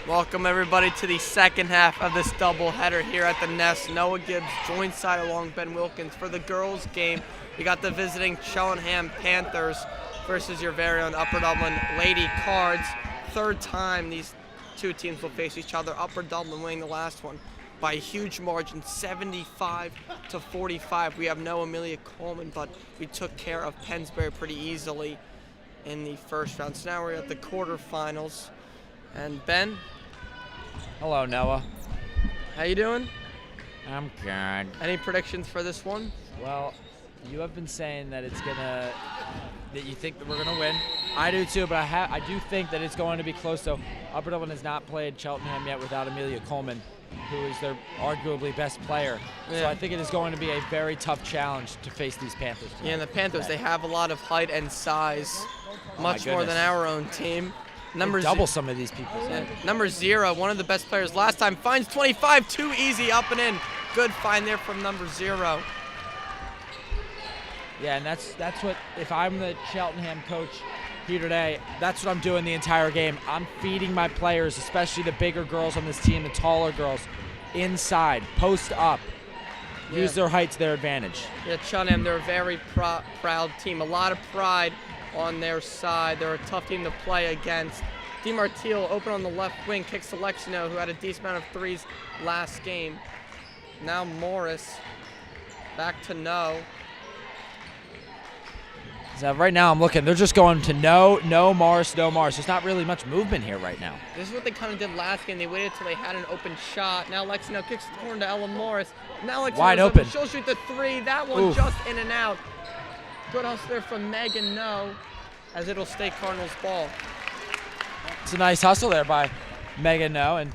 Welcome everybody to the second half of this doubleheader here at the Nest. Noah Gibbs joint side along Ben Wilkins. For the girls game, we got the visiting Cheltenham Panthers versus your very own Upper Dublin Lady Cards. Third time these two teams will face each other. Upper Dublin winning the last one by a huge margin, 75-45. We have no Amelia Coleman, but we took care of Pensbury pretty easily in the first round. So now we're at the quarterfinals. And Ben? Hello, Noah. How you doing? I'm good. Any predictions for this one? Well, you have been saying that that you think that we're gonna win. I do too, but I do think that it's going to be close. So Upper Dublin has not played Cheltenham yet without Amelia Coleman, who is their arguably best player. Yeah. So I think it is going to be a very tough challenge to face these Panthers tonight. Yeah, and the Panthers, they have a lot of height and size, much more than our own team. Double some of these people. Yeah. Number 0, one of the best players last time, finds 25, too easy, up and in. Good find there from number 0. Yeah, and that's what, if I'm the Cheltenham coach here today, that's what I'm doing the entire game. I'm feeding my players, especially the bigger girls on this team, the taller girls, inside, post up. Yeah. Use their height to their advantage. Yeah, Cheltenham, they're a very proud team. A lot of pride on their side. They're a tough team to play against. DiMartile open on the left wing, kicks to Lexino, who had a decent amount of threes last game. Now Morris, back to No. So right now I'm looking, they're just going to no, Morris. There's not really much movement here right now. This is what they kind of did last game. They waited until they had an open shot. Now Lexino kicks the corner to Ella Morris. Now Lexino's wide open. She'll shoot the 3. That one just in and out. Good hustle there from Megan No, as it'll stay Cardinals ball. It's a nice hustle there by Megan No, and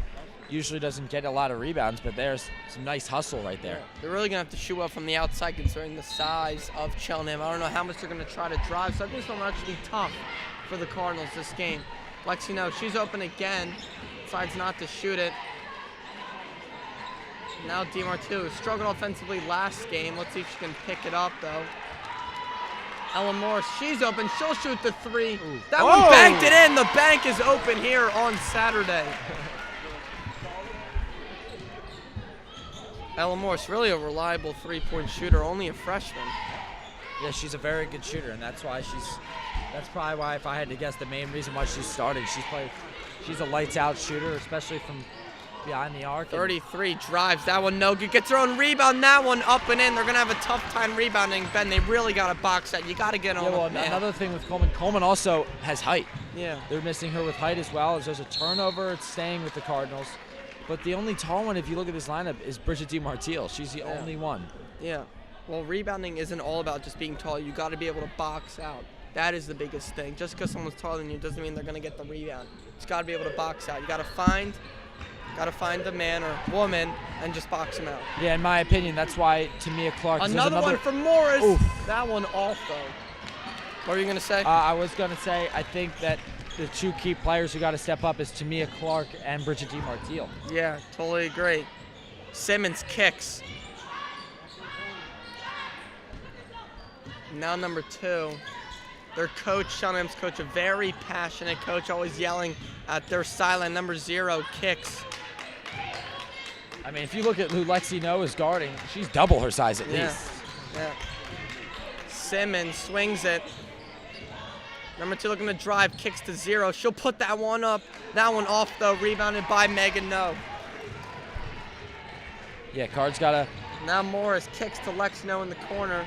usually doesn't get a lot of rebounds, but there's some nice hustle right there. They're really going to have to shoot well from the outside considering the size of Cheltenham. I don't know how much they're going to try to drive, so I think this one will actually be tough for the Cardinals this game. Lexi No, she's open again, decides not to shoot it. Now DiMartile, who struggled offensively last game. Let's see if she can pick it up, though. Ella Morris, she's open. She'll shoot the 3. Ooh. That one banked it in. The bank is open here on Saturday. Ella Morris, really a reliable three-point shooter, only a freshman. Yeah, she's a very good shooter, and that's probably why, if I had to guess, the main reason why she's starting. She's a lights-out shooter, especially from behind the arc. 33 drives. That one no good. Gets her own rebound. That one up and in. They're going to have a tough time rebounding. Ben, they really got to box that. You got to get on them. Another thing with Coleman also has height. Yeah. They're missing her with height as well. As there's a turnover, it's staying with the Cardinals. But the only tall one, if you look at this lineup, is Bridget DiMartile. She's the only one. Yeah. Well, rebounding isn't all about just being tall. You got to be able to box out. That is the biggest thing. Just because someone's taller than you doesn't mean they're going to get the rebound. You just got to be able to box out. You got to find the man or woman and just box him out. Yeah, in my opinion, that's why Tamia Clark. Another one from Morris. Oof. That one off, though. What were you going to say? I was going to say, I think that the two key players who got to step up is Tamia Clark and Bridget DiMartile. Yeah, totally agree. Simmons kicks. Now number 2. Their coach, Cheltenham's coach, a very passionate coach, always yelling at their sideline. Number 0 kicks. I mean, if you look at who Lexi No is guarding, she's double her size at least. Yeah. Simmons swings it. Number 2 looking to drive, kicks to 0. She'll put that one up. That one off, though, rebounded by Megan No. Yeah, Card's got to. Now Morris kicks to Lex No in the corner.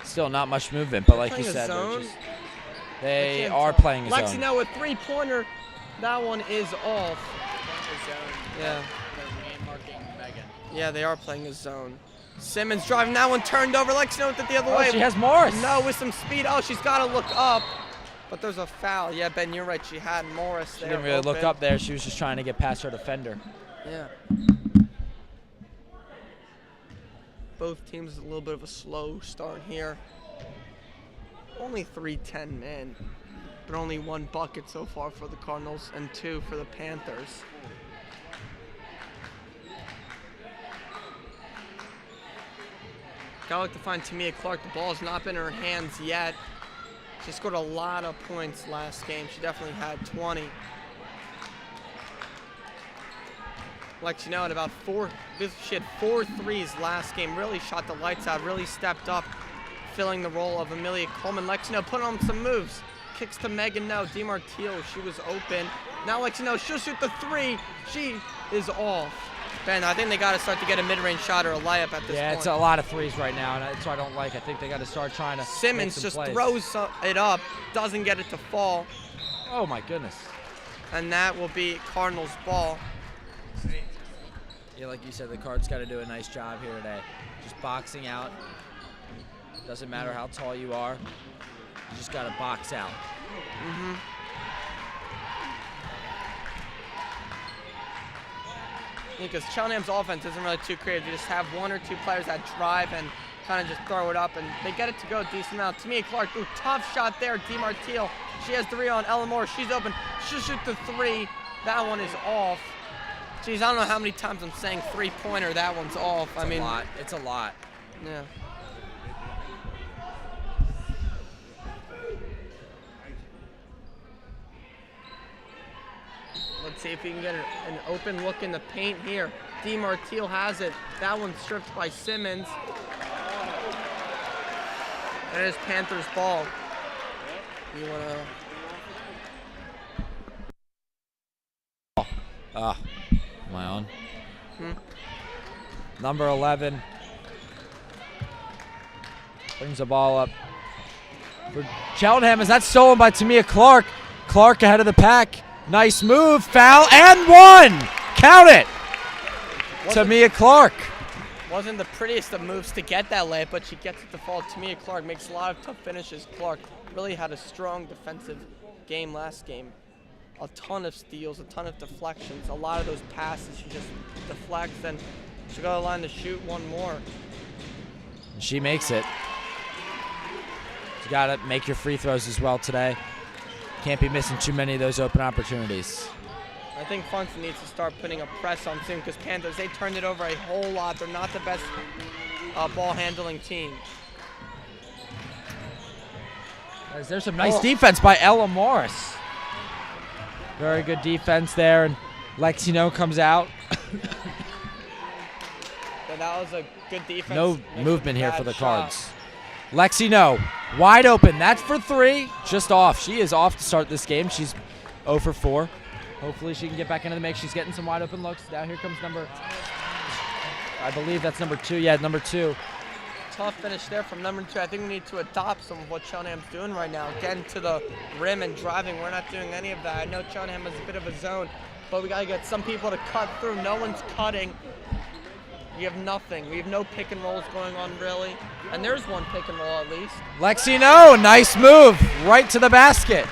Still not much movement, but like you said, they are playing a zone. Lexi No with 3-pointer. That one is off. Yeah. Yeah, they are playing a zone. Simmons driving that one, turned over. Lexi No with it the other way. She has Morris. No, with some speed. Oh, she's got to look up. But there's a foul. Yeah, Ben, you're right. She had Morris there. She didn't really look up there. She was just trying to get past her defender. Yeah. Both teams a little bit of a slow start here. Only 3-10 men, but only 1 bucket so far for the Cardinals and 2 for the Panthers. Gotta like to find Tamia Clark. The ball's not been in her hands yet. She scored a lot of points last game. She definitely had 20. Like, you know, at about she had 4 threes last game. Really shot the lights out. Really stepped up, filling the role of Amelia Coleman. Lexino put on some moves. Kicks to Megan No. DiMartino, she was open. Now Lexino, she'll shoot the 3. She is off. Ben, I think they got to start to get a mid-range shot or a layup at this point. Yeah, it's a lot of threes right now, and that's what I don't like. I think they got to start trying to Simmons make some just plays. throws it up, doesn't get it to fall. Oh, my goodness. And that will be Cardinals ball. Yeah, like you said, the Cards got to do a nice job here today. Just boxing out. Doesn't matter how tall you are. You just got to box out. Because Cheltenham's offense isn't really too creative. You just have 1 or 2 players that drive and kind of just throw it up, and they get it to go a decent amount. Tamia Clark, ooh, tough shot there. DiMartino, she has 3 on Ella Moore. She's open. She'll shoot the 3. That one is off. Geez, I don't know how many times I'm saying 3-pointer. That one's off. It's a lot. It's a lot. Yeah. Let's see if we can get an open look in the paint here. DiMartino has it. That one's stripped by Simmons. That is Panthers ball. You wanna? My own. Number 11 brings the ball up for Cheltenham. Is that stolen by Tamia Clark? Clark ahead of the pack. Nice move, foul, and 1. Count it. Tamia Clark. Wasn't the prettiest of moves to get that layup, but she gets it to fall. Tamia Clark makes a lot of tough finishes. Clark really had a strong defensive game last game. A ton of steals, a ton of deflections. A lot of those passes she just deflects, and she got a line to shoot 1 more. She makes it. You got to make your free throws as well today. Can't be missing too many of those open opportunities. I think Funson needs to start putting a press on soon, because Panthers, they turned it over a whole lot. They're not the best ball handling team. There's some nice defense by Ella Morris. Very good defense there, and Lexino comes out. So that was a good defense. No movement here for the shot. Cards. Lexino, wide open. That's for 3. Just off. She is off to start this game. She's 0 for 4. Hopefully she can get back into the mix. She's getting some wide open looks. Now here comes I believe that's number 2. Yeah, number 2. Tough finish there from number 2. I think we need to adopt some of what Cheltenham's doing right now. Getting to the rim and driving. We're not doing any of that. I know Cheltenham has a bit of a zone, but we got to get some people to cut through. No one's cutting. We have nothing. We have no pick and rolls going on, really. And there's one pick and roll at least. Lexino, nice move. Right to the basket.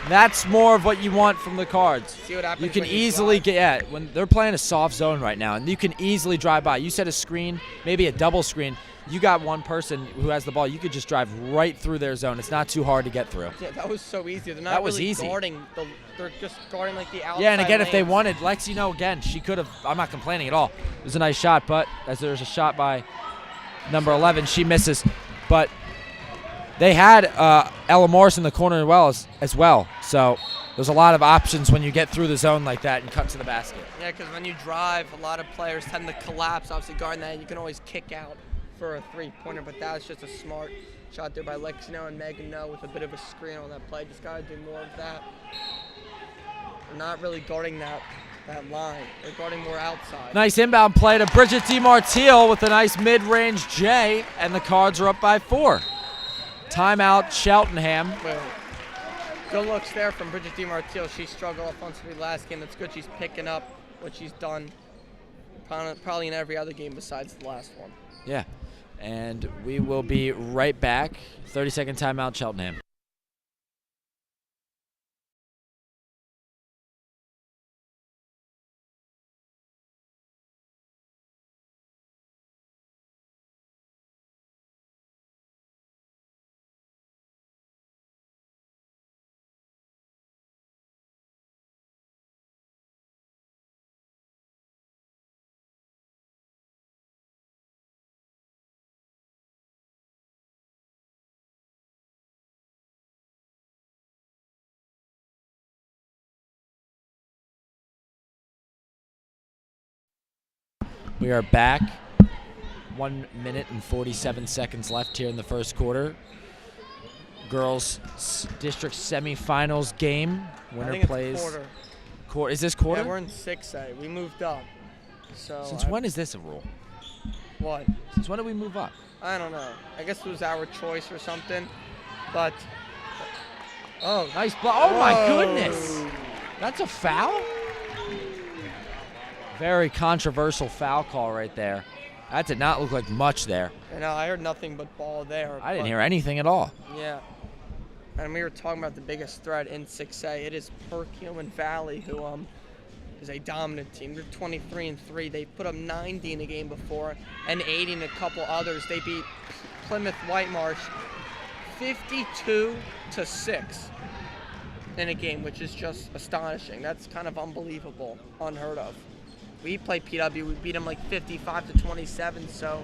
That's more of what you want from the Cards. See what happens. You can when easily drive. get, when they're playing a soft zone right now, and you can easily drive by. You set a screen, maybe a double screen. You got one person who has the ball. You could just drive right through their zone. It's not too hard to get through. Yeah, that was so easy. They're not That was really easy. guarding. They're just guarding like the outside. Yeah, and again, if they lanes. wanted, Lexino, again, she could have. I'm not complaining at all. It was a nice shot, but as there's a shot by number 11, she misses. But they had Ella Morris in the corner as well. So there's a lot of options when you get through the zone like that and cut to the basket. Yeah, because when you drive, a lot of players tend to collapse. Obviously, guarding that, you can always kick out for a 3-pointer, but that was just a smart shot there by Lexino and Megan No with a bit of a screen on that play. Just got to do more of that. They're not really guarding that line. They're guarding more outside. Nice inbound play to Bridget DiMartino with a nice mid-range J, and the Cards are up by 4. Timeout, Cheltenham. Boom. Good looks there from Bridget DiMartino. She struggled offensively last game. That's good. She's picking up what she's done probably in every other game besides the last one. Yeah. And we will be right back. 30-second timeout, Cheltenham. We are back. 1 minute and 47 seconds left here in the first quarter. Girls district semifinals game. Winner plays. Quarter. Is this quarter? Yeah, we're in 6A. We moved up. So Since when is this a rule? What? Since when did we move up? I don't know. I guess it was our choice or something. But oh, nice block! Oh my goodness, that's a foul. Very controversial foul call right there. That did not look like much there. You know, I heard nothing but ball there. I didn't hear anything at all. Yeah. And we were talking about the biggest threat in 6A. It is Perkiomen Valley, who is a dominant team. They're 23-3. They put up 90 in a game before and 80 in a couple others. They beat Plymouth Whitemarsh 52-6 in a game, which is just astonishing. That's kind of unbelievable, unheard of. We played PW, we beat them like 55-27, so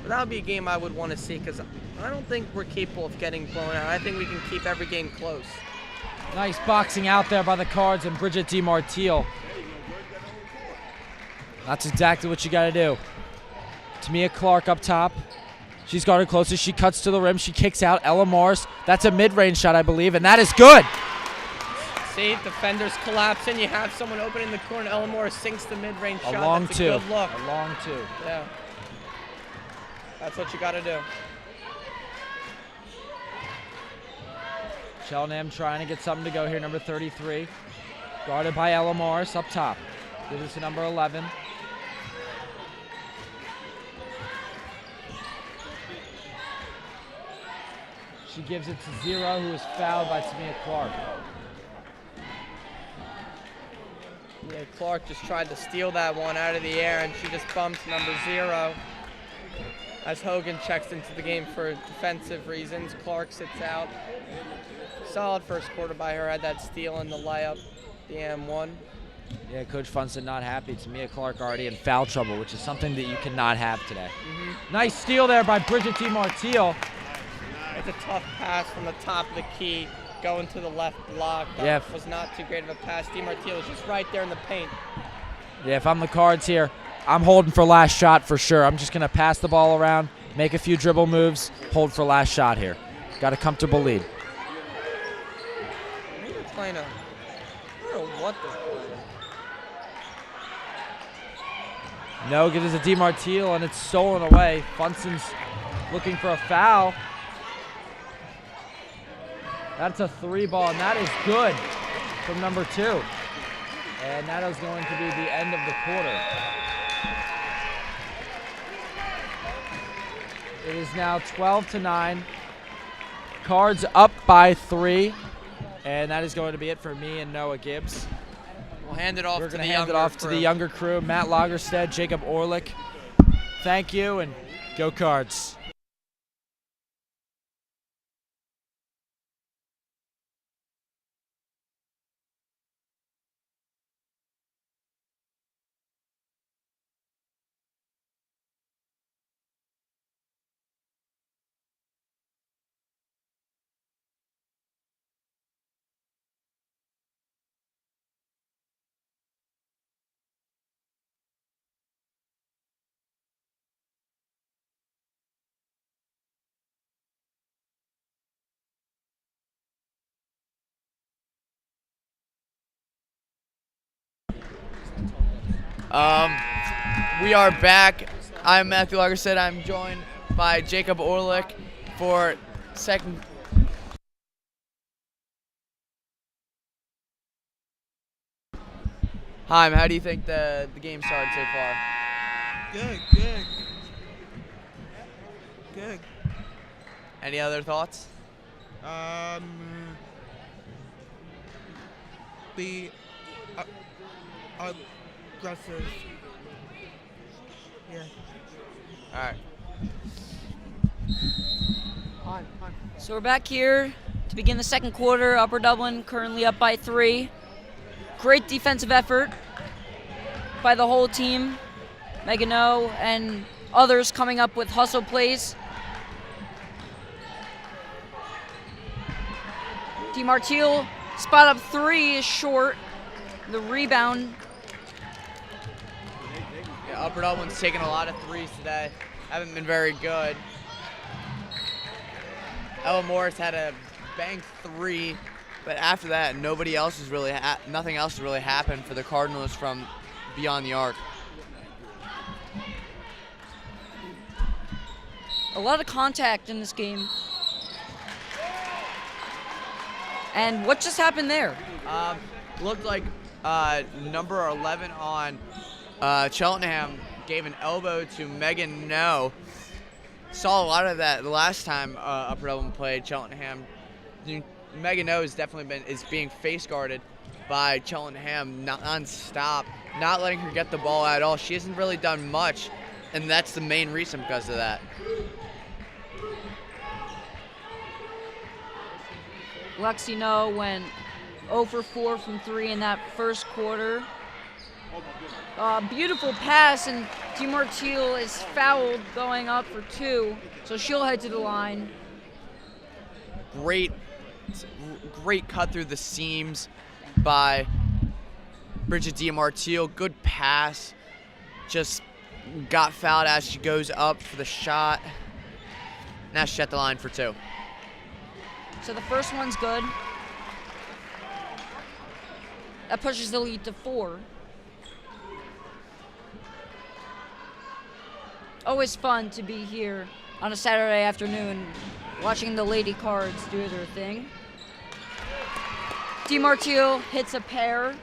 that would be a game I would want to see because I don't think we're capable of getting blown out. I think we can keep every game close. Nice boxing out there by the Cards and Bridget DiMartile. That's exactly what you got to do. Tamia Clark up top. She's guarded closest. She cuts to the rim. She kicks out. Ella Morris. That's a mid-range shot, I believe, and that is good. See, defenders collapse and you have someone open in the corner. Ella Morris sinks the mid-range shot. A long That's two. A good look. A long two. Yeah. That's what you got to do. Cheltenham trying to get something to go here, number 33. Guarded by Ella Morris up top. Gives it to number 11. She gives it to Zero, who is fouled by Tamia Clark. Yeah, Clark just tried to steal that one out of the air, and she just bumped number 0. As Hogan checks into the game for defensive reasons, Clark sits out. Solid first quarter by her, had that steal and the layup, the M1. Yeah, Coach Funston not happy. Tamia Clark already in foul trouble, which is something that you cannot have today. Nice steal there by Bridget DiMartile. It's a tough pass from the top of the key, going to the left block. That was not too great of a pass. DiMartile was just right there in the paint. Yeah, if I'm the Cards here, I'm holding for last shot for sure. I'm just going to pass the ball around, make a few dribble moves, hold for last shot here. Got a comfortable lead. I think they're playing I don't know what they're playing. No, gives it to DiMartile, and it's stolen away. Funston's looking for a foul. That's a 3-ball, and that is good from number 2. And that is going to be the end of the quarter. It is now 12-9. Cards up by 3. And that is going to be it for me and Noah Gibbs. We'll hand it off We're to going the to hand it off to the younger crew. Matt Lagerstedt, Jacob Orlick. Thank you, and go Cards. We are back. I'm Matthew Lagerstedt. I'm joined by Jacob Orlick for second. Hi, how do you think the game started so far? Good. Any other thoughts? Be aggressive. Yeah. All right. So we're back here to begin the second quarter. Upper Dublin currently up by 3. Great defensive effort by the whole team. Megan O and others coming up with hustle plays. DiMartile spot up 3 is short. The rebound. Upper Dublin's taken a lot of threes today. Haven't been very good. Ella Morris had a bank 3, but after that, nothing else has really happened for the Cardinals from beyond the arc. A lot of contact in this game. And what just happened there? Looked like number 11 on Cheltenham gave an elbow to Megan No. Saw a lot of that the last time Upper Dublin played Cheltenham. Megan No is being face guarded by Cheltenham non-stop, not letting her get the ball at all. She hasn't really done much, and that's the main reason because of that. Lexi No went 0 for 4 from 3 in that first quarter. Beautiful pass, and DiMartile is fouled going up for 2, so she'll head to the line. Great cut through the seams by Bridget DiMartile. Good pass. Just got fouled as she goes up for the shot. Now she's at the line for 2. So the first one's good. That pushes the lead to 4. Always fun to be here on a Saturday afternoon watching the Lady Cards do their thing. DiMartile hits a pair,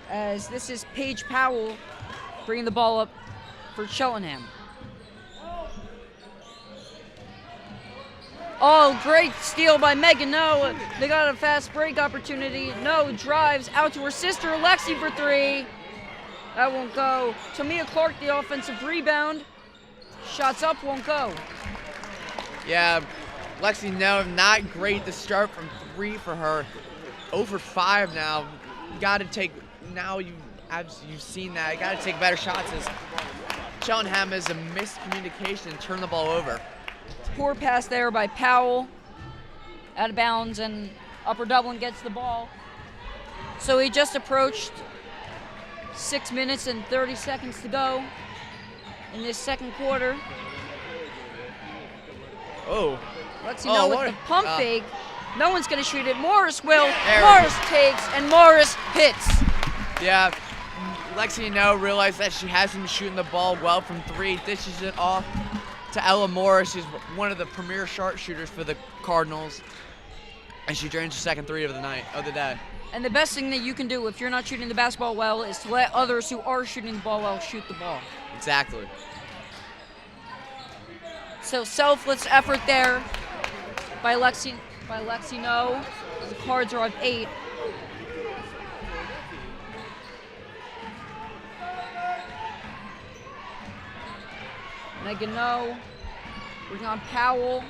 as this is Paige Powell bringing the ball up for Cheltenham. Oh, great steal by Megan No. They got a fast break opportunity. No drives out to her sister, Lexi, for 3. That won't go. Tamia Clark, the offensive rebound. Shots up, won't go. Yeah, Lexi No, not great to start from 3 for her. 0 for 5 now. Got to take, now you've seen that. Got to take better shots as Cheltenham is a miscommunication and turn the ball over. Poor pass there by Powell. Out of bounds, and Upper Dublin gets the ball. So he just approached 6 minutes and 30 seconds to go in this second quarter. Oh. Let's see, no, with the pump fake. No one's going to shoot it. Morris will. Morris takes, and Morris hits. Yeah, Lexi No realized that she hasn't been shooting the ball well from 3. Dishes it off to Ella Morris, who's one of the premier sharpshooters for the Cardinals. And she drains her second 3 of the day. And the best thing that you can do if you're not shooting the basketball well is to let others who are shooting the ball well shoot the ball. Exactly. So selfless effort there by Lexi No. The Cards are up 8. Megan No working on Powell.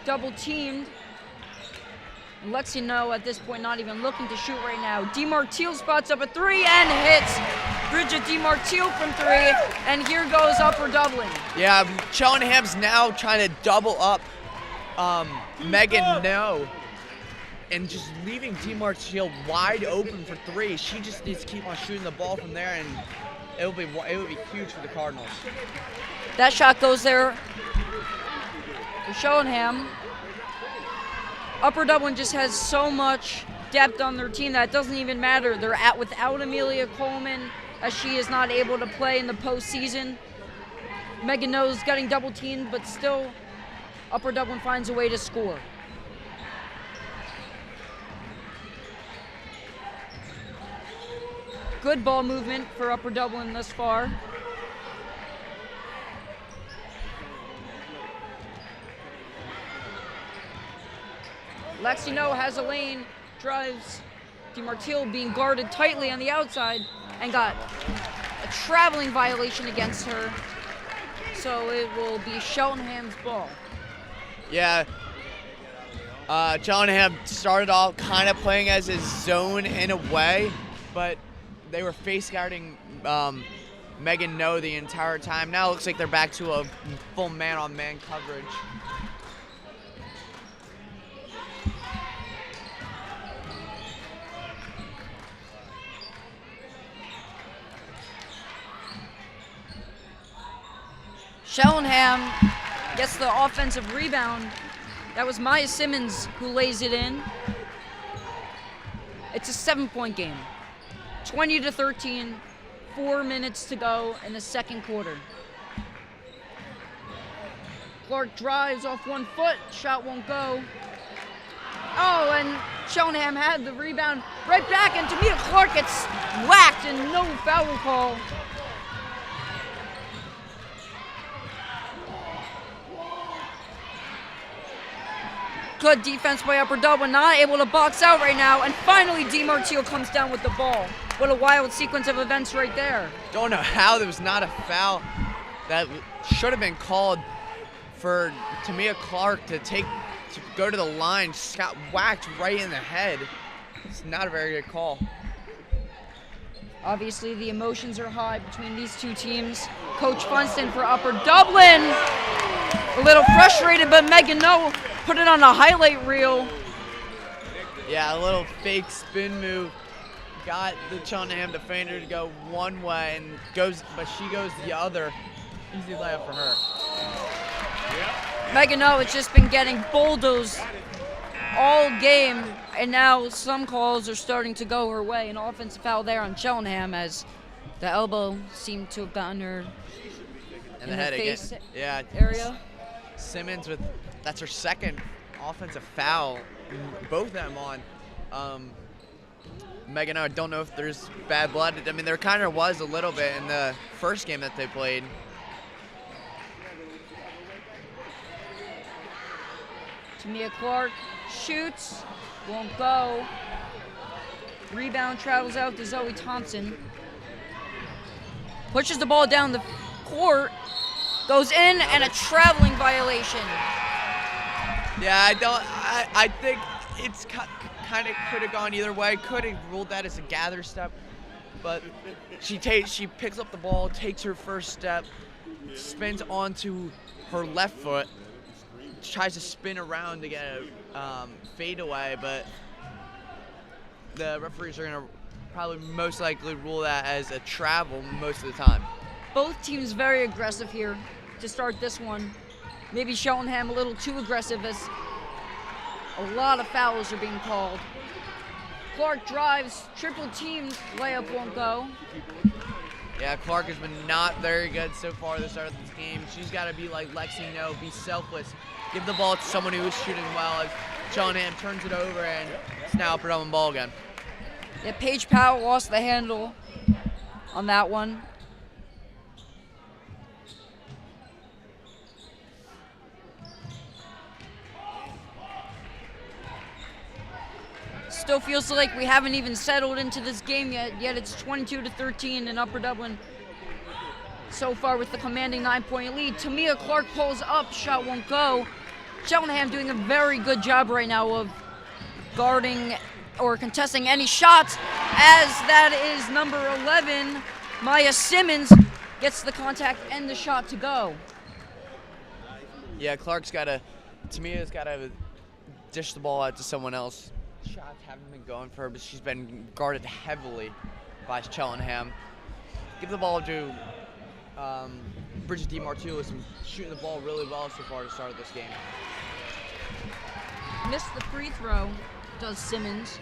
Double teamed. And Lexi No at this point not even looking to shoot right now. DiMartile spots up a 3 and hits. Bridget DiMartile from 3, and here goes Upper Dublin. Yeah, Cheltenham's now trying to double up Megan No and just leaving DiMartile wide open for 3. She just needs to keep on shooting the ball from there, and it will be huge for the Cardinals. That shot goes there for Cheltenham. Upper Dublin just has so much depth on their team that it doesn't even matter. They're without Amelia Coleman, as she is not able to play in the postseason. Megan No's getting double teamed, but still Upper Dublin finds a way to score. Good ball movement for Upper Dublin thus far. Lexi No has a lane, drives. DiMartile being guarded tightly on the outside and got a traveling violation against her. So it will be Cheltenham's ball. Yeah. Cheltenham started off kind of playing as a zone in a way, but they were face guarding Megan No the entire time. Now it looks like they're back to a full man-on-man coverage. Cheltenham gets the offensive rebound. That was Maya Simmons who lays it in. It's a 7-point game. 20-13, 4 minutes to go in the second quarter. Clark drives off 1 foot, shot won't go. Oh, and Cheltenham had the rebound right back, and Tamia Clark gets whacked and no foul call. Good defense by Upper Dublin, not able to box out right now, and finally DiMartino comes down with the ball. What a wild sequence of events right there. Don't know how there was not a foul that should have been called for Tamia Clark to go to the line. She got whacked right in the head. It's not a very good call. Obviously, the emotions are high between these two teams. Coach Funston for Upper Dublin, a little frustrated, but Megan No put it on a highlight reel. Yeah, a little fake spin move. Got the Cheltenham defender to go one way but she goes the other. Easy layup for her. Megan No has just been getting bulldozed all game, and now some calls are starting to go her way. An offensive foul there on Cheltenham as the elbow seemed to have gotten her in the head face again. Yeah. area. Simmons that's her second offensive foul, both of them on Megan. I don't know if there's bad blood. I mean, there kind of was a little bit in the first game that they played. Tamia Clark shoots, won't go. Rebound travels out to Zoe Thompson. Pushes the ball down the court, goes in, and a traveling violation. Yeah, I think it's kind of could have gone either way. Could have ruled that as a gather step, but she picks up the ball, takes her first step, spins onto her left foot, tries to spin around to get a fadeaway, but the referees are going to probably most likely rule that as a travel most of the time. Both teams very aggressive here to start this one. Maybe Cheltenham a little too aggressive as a lot of fouls are being called. Clark drives, triple team, layup won't go. Yeah, Clark has been not very good so far this start of this game. She's got to be like Lexi No, be selfless. Give the ball to someone who is shooting well as Cheltenham turns it over, and it's now Upper Dublin ball again. Yeah, Paige Powell lost the handle on that one. Still feels like we haven't even settled into this game yet it's 22-13 in Upper Dublin so far with the commanding 9-point lead. Tamia Clark pulls up, shot won't go. Cheltenham doing a very good job right now of guarding or contesting any shots, as that is number 11, Maya Simmons, gets the contact and the shot to go. Yeah, Tamia's got to dish the ball out to someone else. Shots haven't been going for her, but she's been guarded heavily by Cheltenham. Give the ball to Bridget DiMartino, who's been shooting the ball really well so far to start this game. Missed the free throw, does Simmons.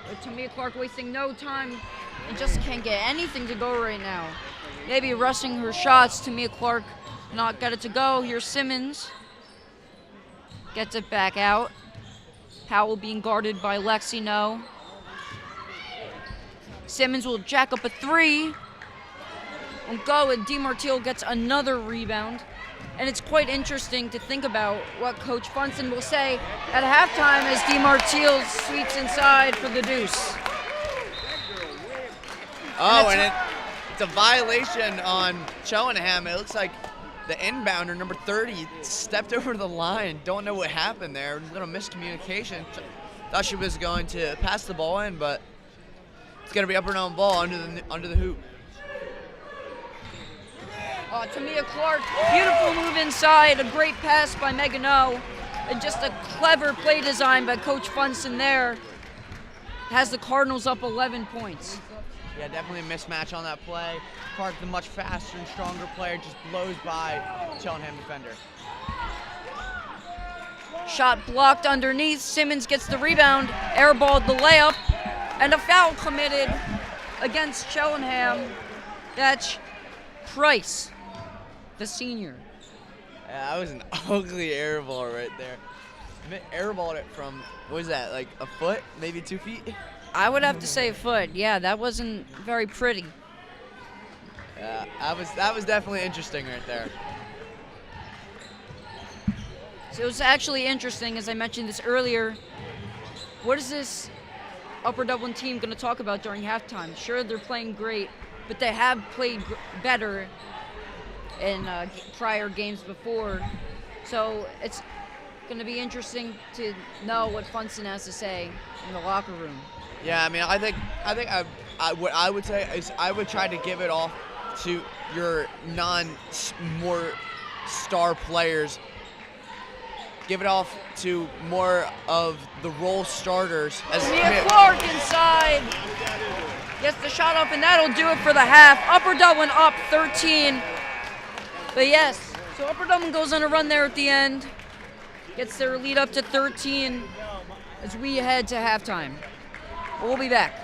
But Tamia Clark wasting no time and just can't get anything to go right now. Maybe rushing her shots, Tamia Clark not got it to go. Here's Simmons. Gets it back out. Powell being guarded by Lexi No. Simmons will jack up a three. Won't go, and DiMartino gets another rebound. And it's quite interesting to think about what Coach Funston will say at halftime as DiMartino sweeps inside for the deuce. Oh, and it's a violation on Cheltenham. It looks like the inbounder, number 30, stepped over the line. Don't know what happened there. A little miscommunication. Thought she was going to pass the ball in, but it's going to be Upper Dublin ball under the hoop. Tamia Clark, beautiful move inside, a great pass by Megan O, and just a clever play design by Coach Funston there. Has the Cardinals up 11 points. Yeah, definitely a mismatch on that play. Clark, the much faster and stronger player, just blows by Cheltenham defender. Shot blocked underneath. Simmons gets the rebound, airballed the layup, and a foul committed against Cheltenham. That's Price, the senior. Yeah, that was an ugly airball right there. Airballed it from, what is that, like a foot, maybe 2 feet? I would have to say a foot. Yeah, that wasn't very pretty. Yeah, that was definitely interesting right there. So it was actually interesting, as I mentioned this earlier. What is this Upper Dublin team going to talk about during halftime? Sure, they're playing great, but they have played better in prior games before. So it's going to be interesting to know what Funston has to say in the locker room. Yeah, I mean, I think what I would say is I would try to give it off to your more star players. Give it off to more of the role starters. Mia Clark inside. Gets the shot up, and that'll do it for the half. Upper Dublin up 13. But yes, so Upper Dublin goes on a run there at the end. Gets their lead up to 13 as we head to halftime. We'll be back.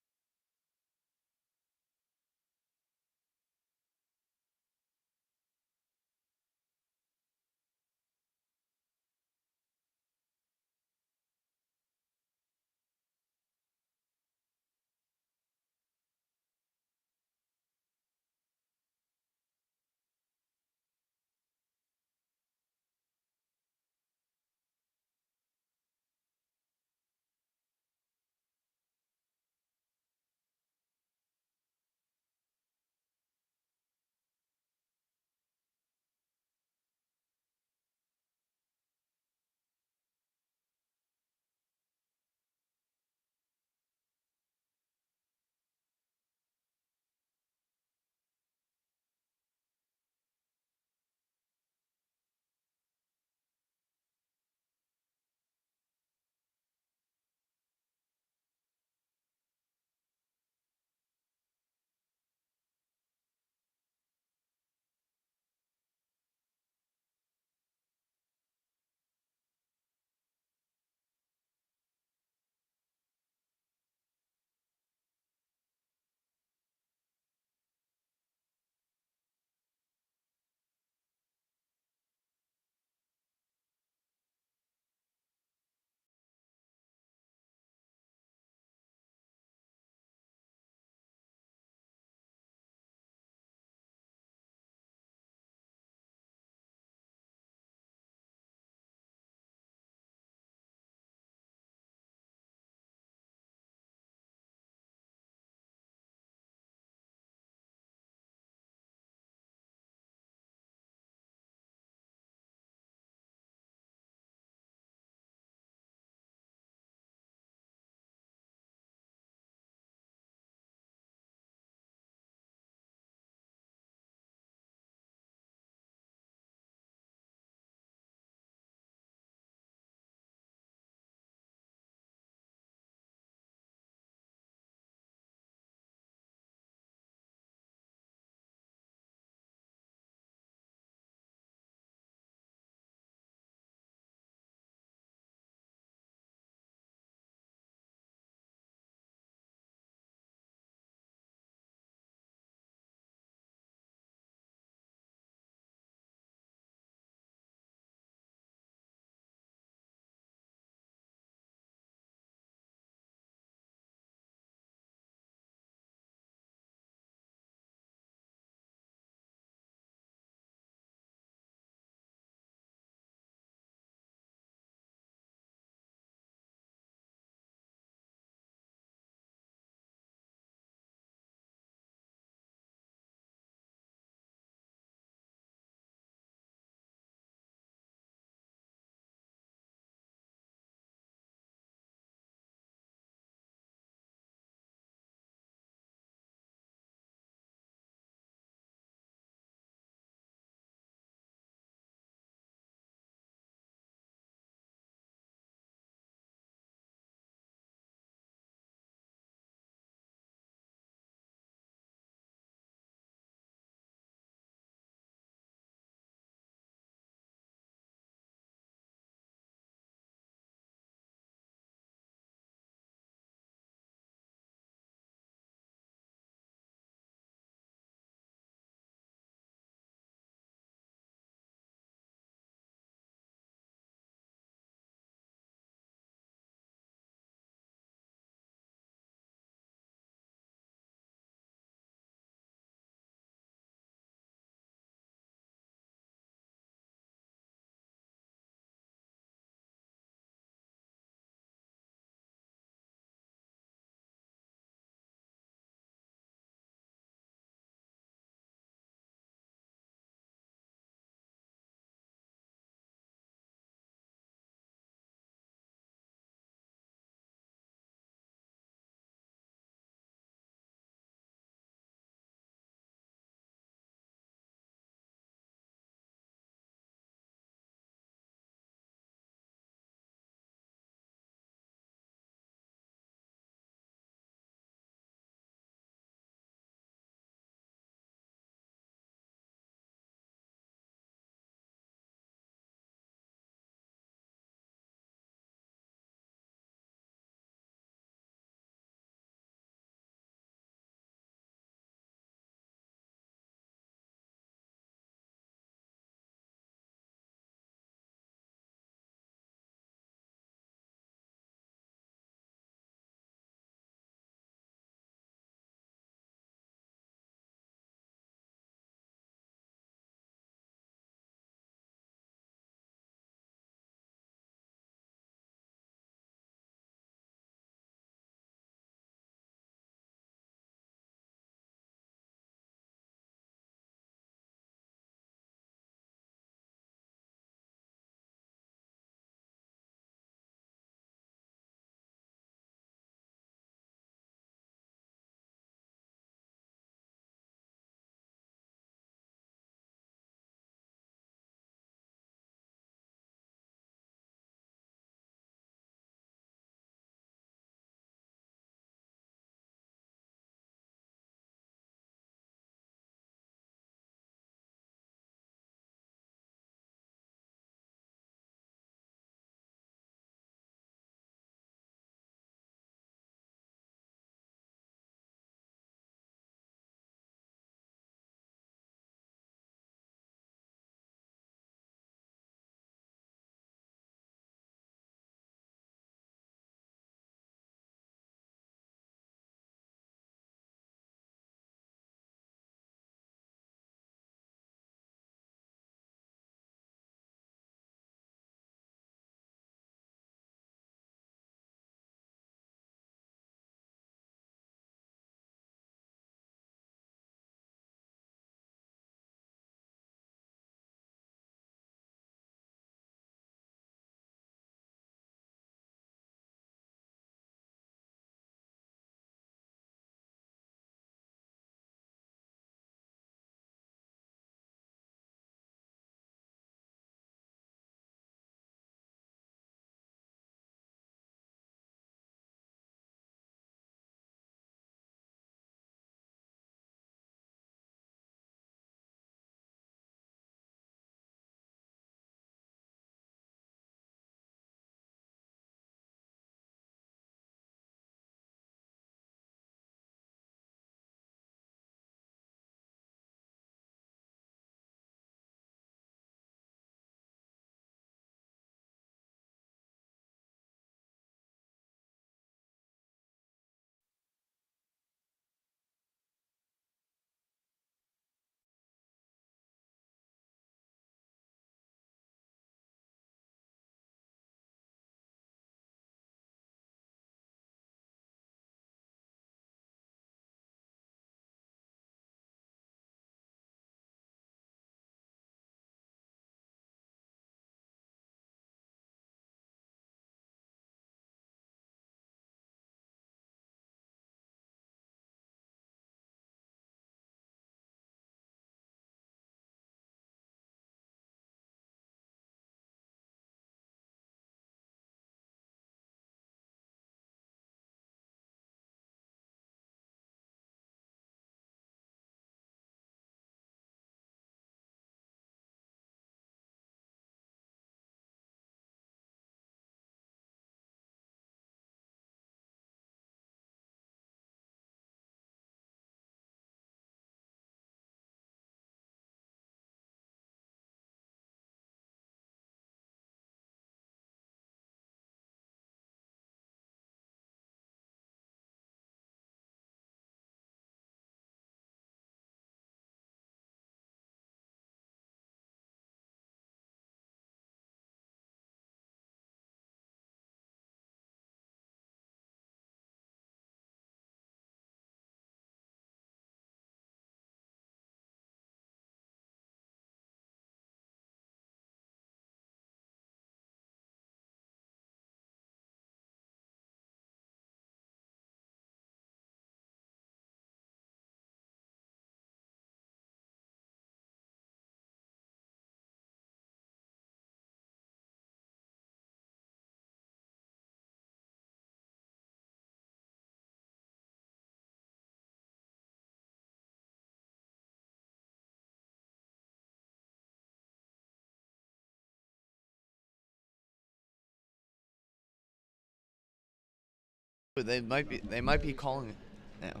They might be calling it now.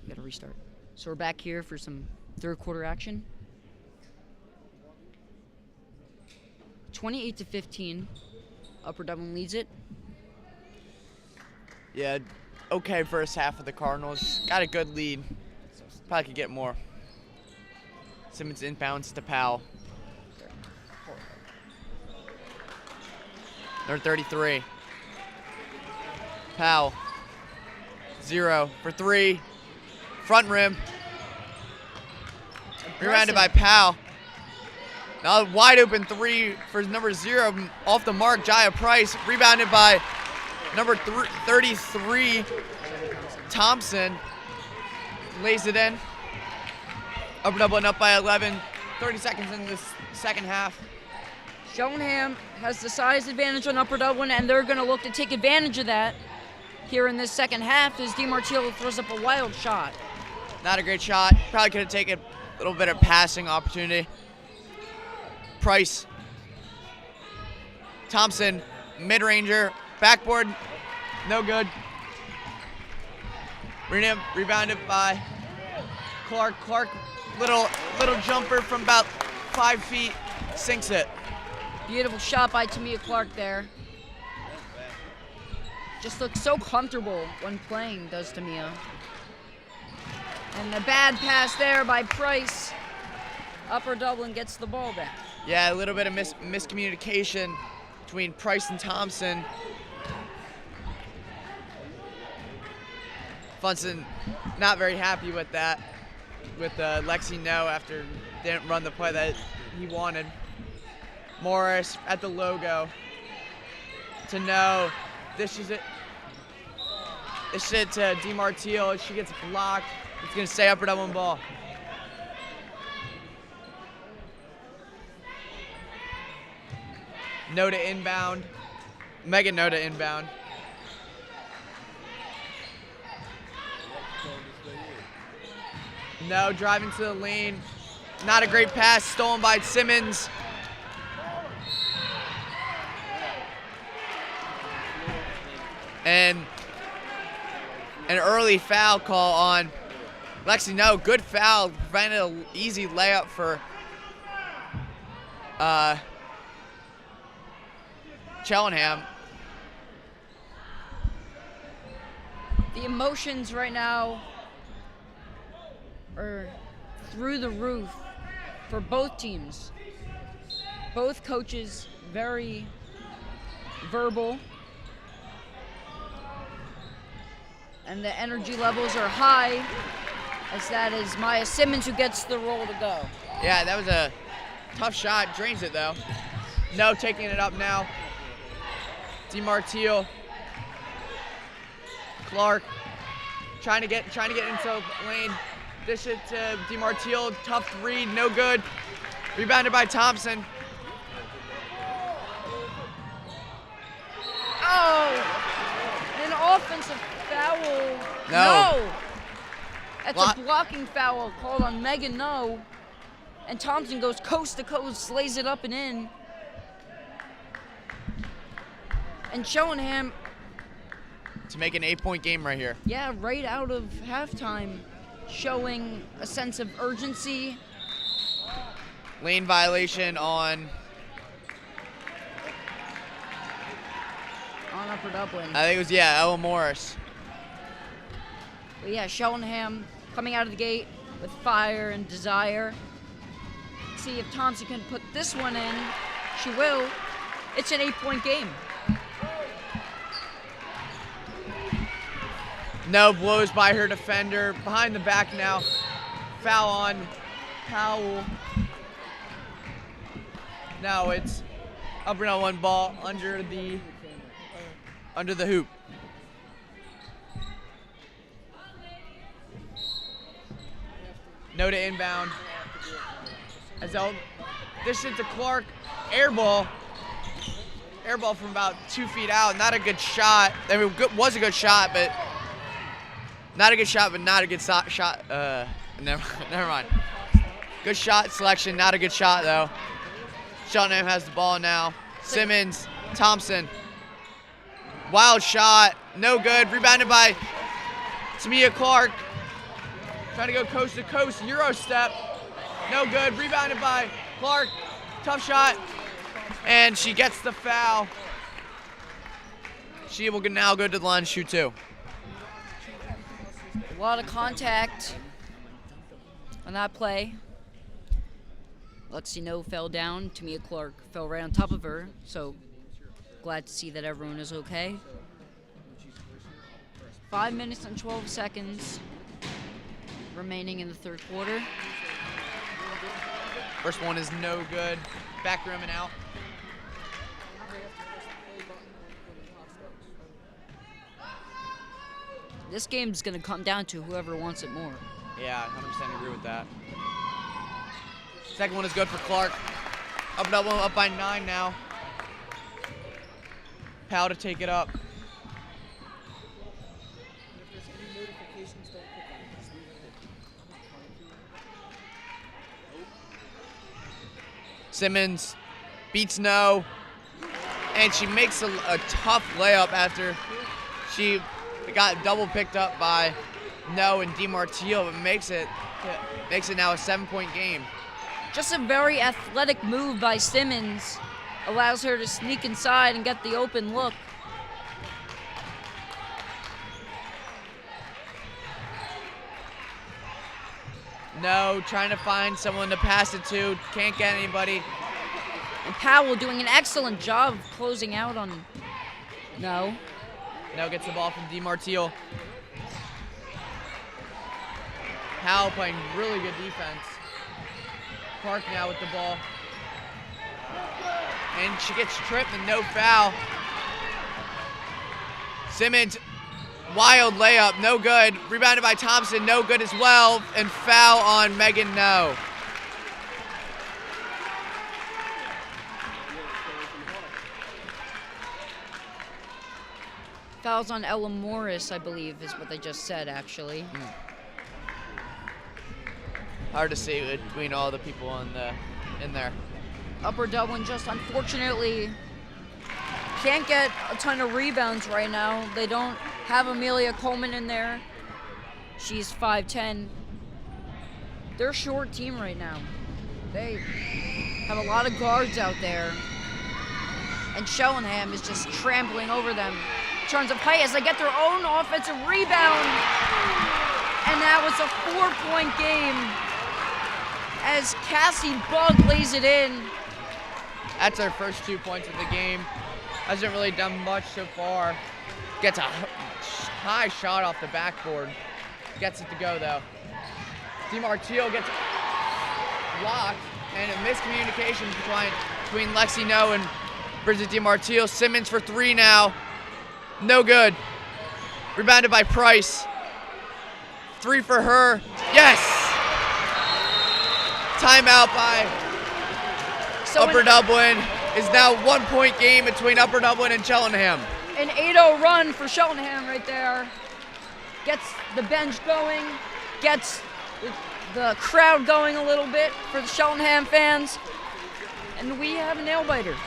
Got to restart. So we're back here for some third quarter action. 28-15. Upper Dublin leads it. Yeah, okay first half of the Cardinals. Got a good lead. Probably could get more. Simmons inbounds to Powell. Number 33. Powell. 0 for 3. Front rim. Rebounded by Powell. Now wide open 3 for number 0 off the mark. Jaya Price. Rebounded by number 33, Thompson. Lays it in. Upper Dublin up by 11. 30 seconds in this second half. Cheltenham has the size advantage on Upper Dublin, and they're going to look to take advantage of that here in this second half as DiMartino throws up a wild shot. Not a great shot. Probably could have taken a little bit of passing opportunity. Price. Thompson, mid-ranger, backboard, no good. Rebounded by Clark. Clark, little jumper from about 5 feet, sinks it. Beautiful shot by Tamia Clark there. Just looks so comfortable when playing, does Tamia. And a bad pass there by Price. Upper Dublin gets the ball back. Yeah, a little bit of miscommunication between Price and Thompson. Funson not very happy with that, with Lexi No after didn't run the play that he wanted. Morris at the logo to No. This is it. This shit to DiMartino. She gets blocked. It's gonna stay Upper Dublin ball. No to inbound. Megan No to inbound. No, driving to the lane. Not a great pass, stolen by Simmons. And an early foul call on Lexi No. Good foul, prevented an easy layup for Cheltenham. The emotions right now are through the roof for both teams. Both coaches very verbal. And the energy levels are high, as that is Maya Simmons who gets the roll to go. Yeah, that was a tough shot. Drains it though. No, taking it up now. DiMartino. Clark trying to get into lane. Dish it to DiMartino. Tough 3, no good. Rebounded by Thompson. Oh! An offensive foul. No. That's a blocking foul called on Megan No. And Thompson goes coast to coast, lays it up and in. And Cheltenham, To make an 8-point game right here. yeah, right out of halftime, showing a sense of urgency. Lane violation on Upper Dublin. I think it was, yeah, Ella Morris. But yeah, Cheltenham coming out of the gate with fire and desire. See if Thompson can put this one in. She will. It's an 8-point game. No, blows by her defender. Behind the back now. Foul on Powell. Now it's Upper Dublin ball under the hoop. No to inbound. This is to Clark. Air ball. Air ball from about 2 feet out. Not a good shot. I mean, was a good shot, but not a good shot, but not a good shot. Never mind. Good shot selection. Not a good shot though. Cheltenham has the ball now. Simmons, Thompson. Wild shot, no good. Rebounded by Tamia Clark. Trying to go coast to coast, Euro step, no good. Rebounded by Clark, tough shot, and she gets the foul. She will now go to the line and shoot 2. A lot of contact on that play. Lexi No fell down. Tamia Clark fell right on top of her. So glad to see that everyone is okay. 5 minutes and 12 seconds remaining in the third quarter. First one is no good. Back rim and out. This game's going to come down to whoever wants it more. Yeah, 100% agree with that. Second one is good for Clark. Up by 9 now. Powell to take it up. Simmons beats No, and she makes a tough layup after she got double picked up by No and DiMartino, but makes it now a 7-point game. Just a very athletic move by Simmons. Allows her to sneak inside and get the open look. No, trying to find someone to pass it to, can't get anybody. And Powell doing an excellent job of closing out on No. No gets the ball from DiMartino. Powell playing really good defense. Clark now with the ball. And she gets tripped and no foul. Simmons, wild layup, no good. Rebounded by Thompson, no good as well. And foul on Megan No. Fouls on Ella Morris, I believe, is what they just said, actually. Hard to see between all the people in there. Upper Dublin just unfortunately can't get a ton of rebounds right now. They don't have Amelia Coleman in there. She's 5'10". They're a short team right now. They have a lot of guards out there. And Cheltenham is just trampling over them. Turns of height as they get their own offensive rebound. And that was a 4-point game as Cassie Bug lays it in. That's our first 2 points of the game. Hasn't really done much so far. Gets a high shot off the backboard. Gets it to go though. DiMartino gets blocked and a miscommunication between Lexi No and Bridget DiMartino. Simmons for 3 now. No good. Rebounded by Price. 3 for her. Yes! Timeout by Upper Dublin. Is now 1-point game between Upper Dublin and Cheltenham. An 8-0 run for Cheltenham right there. Gets the bench going, gets the crowd going a little bit for the Cheltenham fans. And we have a nail-biter.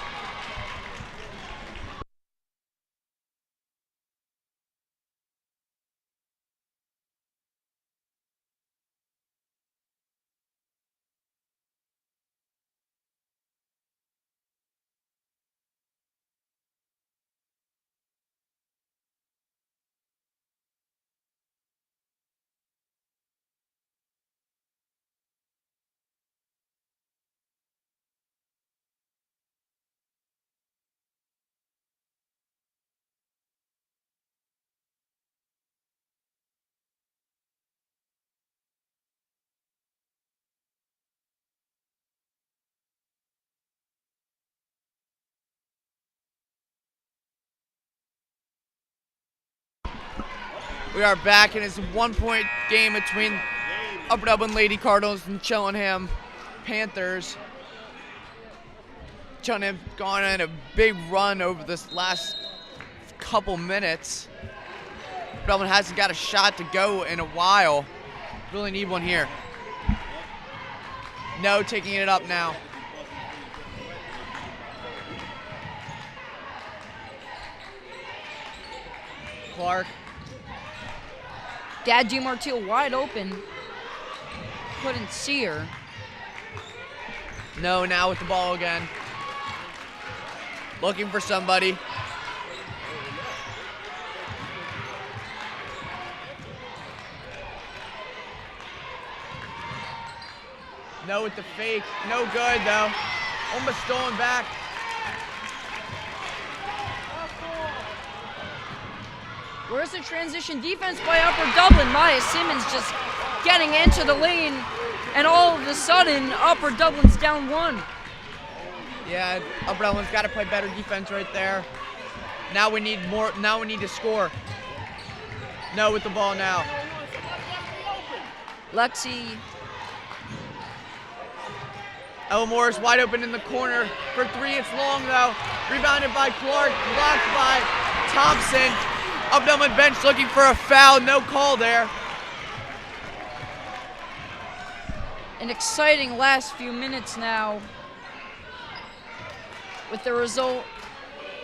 We are back, and it's a 1-point game between Upper Dublin Lady Cardinals and Cheltenham Panthers. Cheltenham gone on a big run over this last couple minutes. Dublin hasn't got a shot to go in a while. Really need one here. No, taking it up now. Clark. Dad DiMartino wide open. Couldn't see her. No, now with the ball again. Looking for somebody. No with the fake. No good, though. Almost stolen back. Where's the transition defense by Upper Dublin? Maya Simmons just getting into the lane, and all of a sudden, Upper Dublin's down 1. Yeah, Upper Dublin's got to play better defense right there. Now we need more. Now we need to score. No with the ball now. Lexi. Ella Morris wide open in the corner for 3. It's long though. Rebounded by Clark. Blocked by Thompson. Up Dublin bench looking for a foul. No call there. An exciting last few minutes now. With the result,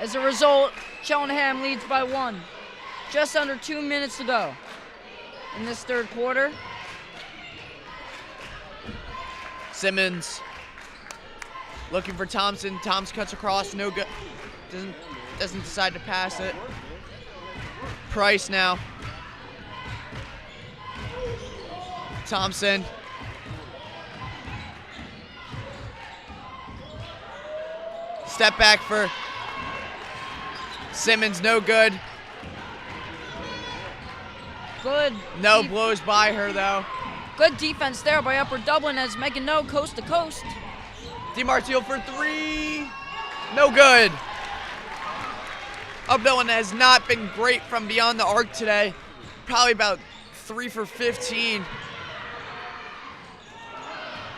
as a result, Cheltenham leads by 1. Just under 2 minutes to go in this third quarter. Simmons looking for Thompson. Thompson cuts across. No good. Doesn't decide to pass it. Price now. Thompson. Step back for Simmons. No good. Good. No, blows by her though. Good defense there by Upper Dublin as Megan No coast to coast. DiMartino for 3. No good. Up Dublin has not been great from beyond the arc today. Probably about 3 for 15.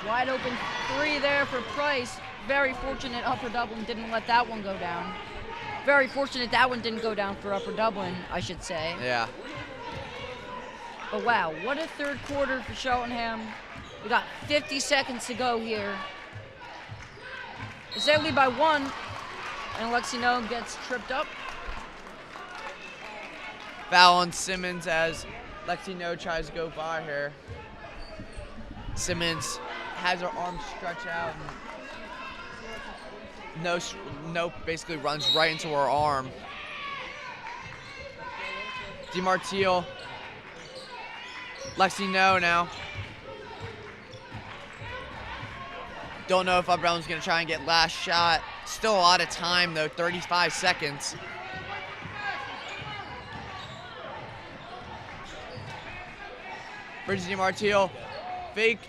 Wide open 3 there for Price. Very fortunate Upper Dublin didn't let that one go down. Very fortunate that one didn't go down for Upper Dublin, I should say. Yeah. But wow, what a third quarter for Cheltenham. We got 50 seconds to go here. They lead by 1, and Lexi No gets tripped up. Foul on Simmons as Lexi No tries to go by her. Simmons has her arms stretched out. And no basically runs right into her arm. DiMartino. Lexi No now. Don't know if Brown's going to try and get last shot. Still a lot of time, though, 35 seconds. Bridges DiMartino, fake,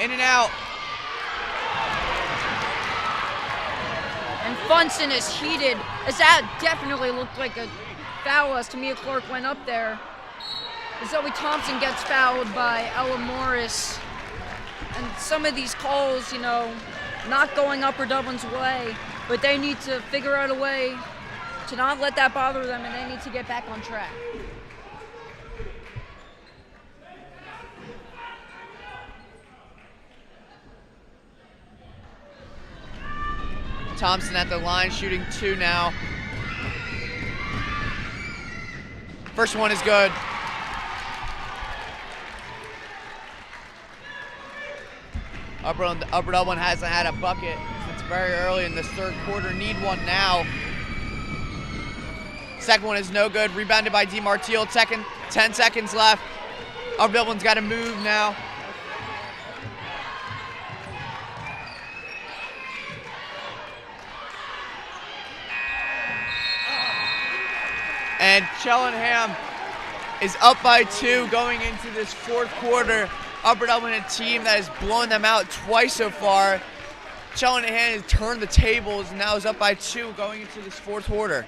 in and out. And Funson is heated, as that definitely looked like a foul as Tamia Clark went up there. Zoe Thompson gets fouled by Ella Morris. And some of these calls, you know, not going Upper Dublin's way, but they need to figure out a way to not let that bother them, and they need to get back on track. Thompson at the line, shooting 2 now. First one is good. Upper Dublin hasn't had a bucket since very early in this third quarter. Need one now. Second one is no good. Rebounded by DiMartino. 10 seconds left. Upper Dublin's got to move now. And Cheltenham is up by 2 going into this fourth quarter. Upper Dublin, a team that has blown them out twice so far. Cheltenham has turned the tables and now is up by 2 going into this fourth quarter.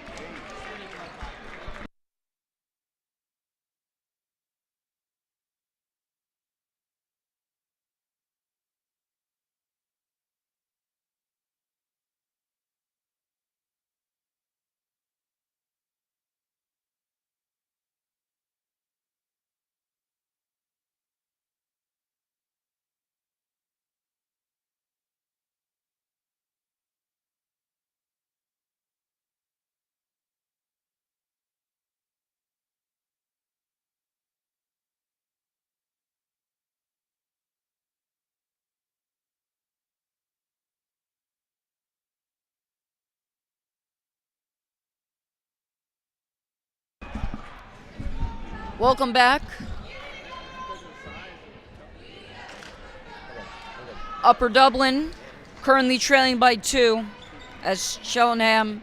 Welcome back. Upper Dublin currently trailing by 2 as Cheltenham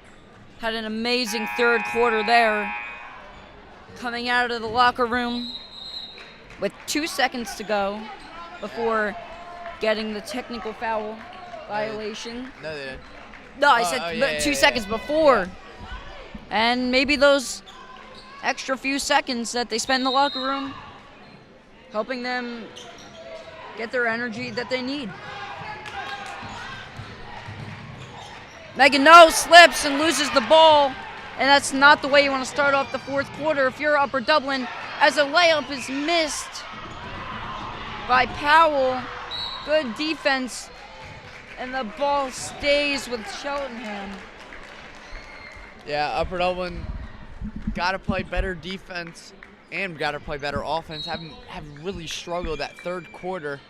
had an amazing third quarter there. Coming out of the locker room with 2 seconds to go before getting the technical foul violation. No, they didn't. No, I said 2 seconds before. Yeah. And maybe those extra few seconds that they spend in the locker room helping them get their energy that they need. Megan No slips and loses the ball, and that's not the way you want to start off the fourth quarter if you're Upper Dublin, as a layup is missed by Powell. Good defense, and the ball stays with Cheltenham. Yeah, Upper Dublin got to play better defense and got to play better offense. Have really struggled that third quarter.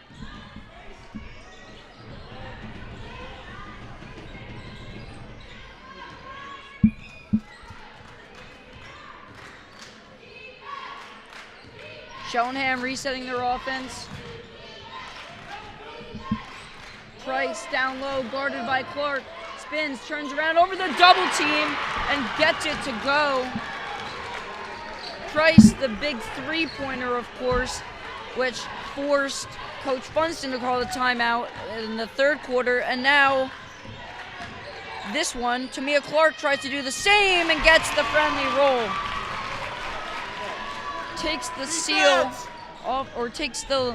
Cheltenham resetting their offense. Price down low, guarded by Clark. Spins, turns around over the double team, and gets it to go. Price, the big three-pointer, of course, which forced Coach Funston to call the timeout in the third quarter. And now this one, Tamia Clark tries to do the same and gets the friendly roll. Takes the seal off, or takes the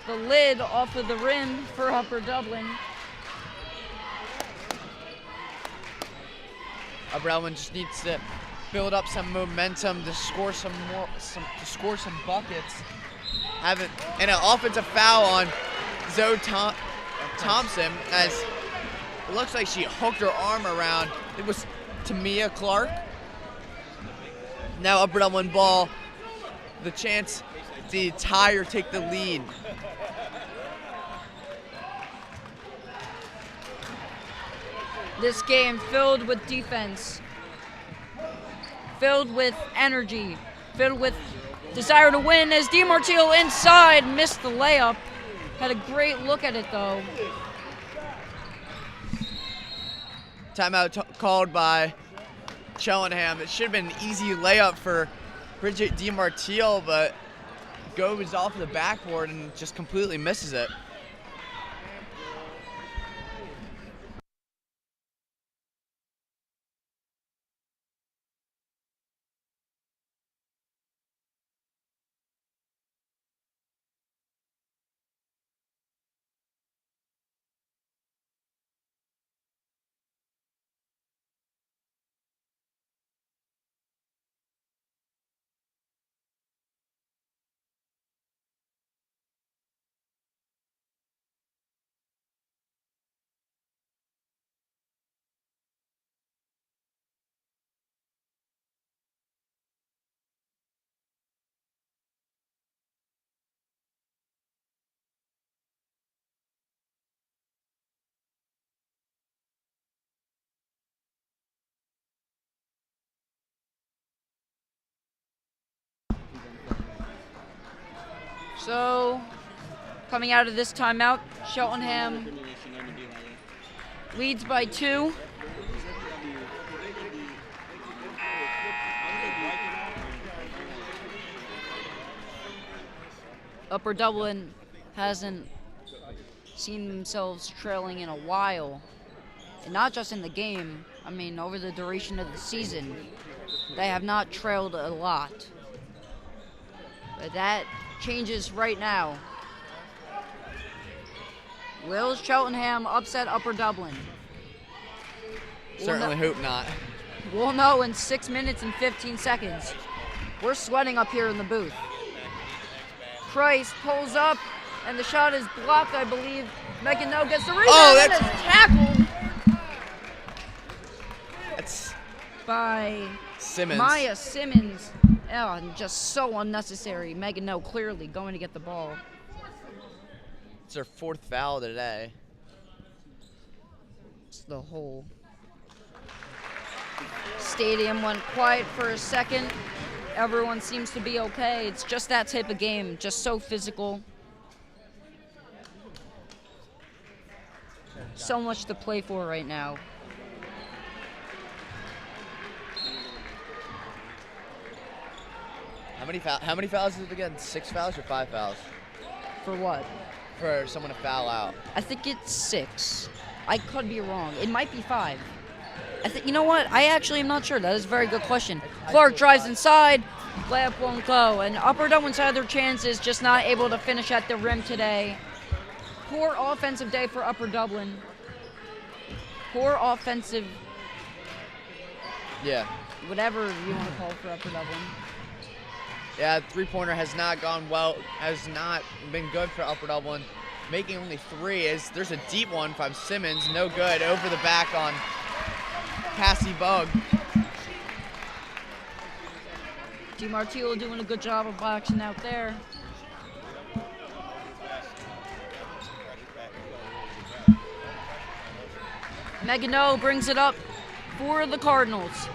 lid off of the rim for Upper Dublin. Upper Dublin just needs to build up some momentum to score some buckets. And an offensive foul on Zoe Thompson, as it looks like she hooked her arm around. It was Tamia Clark. Now Upper Dublin ball, the chance to tie or take the lead. This game filled with defense, filled with energy, filled with desire to win, as DiMartino inside missed the layup. Had a great look at it though. Timeout called by Cheltenham. It should have been an easy layup for Bridget DiMartino, but goes off the backboard and just completely misses it. So, coming out of this timeout, Cheltenham leads by 2. Upper Dublin hasn't seen themselves trailing in a while. And not just in the game, I mean over the duration of the season. They have not trailed a lot. But that changes right now. Will Cheltenham upset Upper Dublin? Certainly hope not. We'll know in 6 minutes and 15 seconds. We're sweating up here in the booth. Price pulls up, and the shot is blocked, I believe. Megan No gets the rebound and is tackled. That's by Simmons. Maya Simmons. Oh, and just so unnecessary. Megan No clearly going to get the ball. It's her 4th foul today. The whole stadium went quiet for a second everyone seems to be okay. It's just that type of game, just so physical. So much to play for right now. How many fouls is it again? 6 fouls or 5 fouls? For what? For someone to foul out. I think it's 6. I could be wrong. It might be 5. You know what? I actually am not sure. That is a very good question. Clark drives inside. Layup won't go. And Upper Dublin's had their chances, just not able to finish at the rim today. Poor offensive day for Upper Dublin. Poor offensive. Yeah. Whatever you want to call it for Upper Dublin. Yeah, three-pointer has not gone well, has not been good for Upper Dublin. Making only 3 there's a deep one from Simmons, no good, over the back on Cassie Bug. DiMartino doing a good job of boxing out there. Megano brings it up for the Cardinals.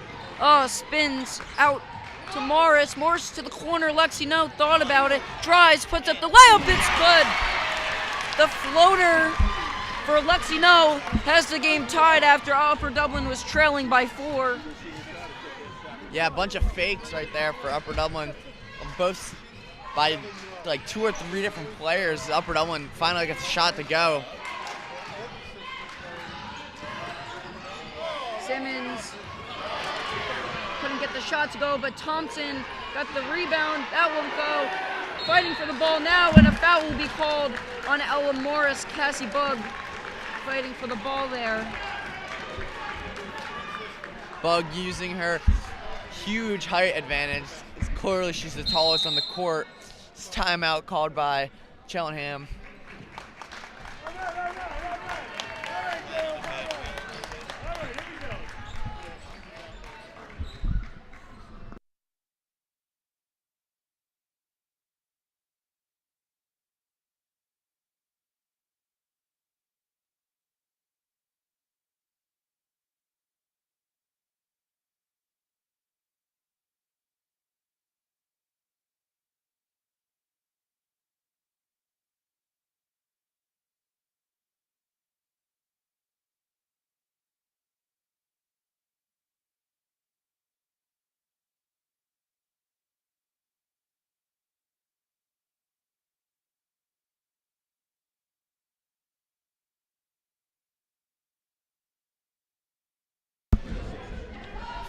Spins out to Morris. Morris to the corner. Lexi No thought about it. Drives, puts up the layup. It's good. The floater for Lexi No has the game tied after Upper Dublin was trailing by 4. Yeah, a bunch of fakes right there for Upper Dublin. Both by like 2 or 3 different players. Upper Dublin finally gets a shot to go. Simmons couldn't get the shot to go, but Thompson got the rebound. That won't go. Fighting for the ball now, and a foul will be called on Ella Morris. Cassie Bug fighting for the ball there. Bug using her huge height advantage. It's clearly she's the tallest on the court. It's timeout called by Cheltenham.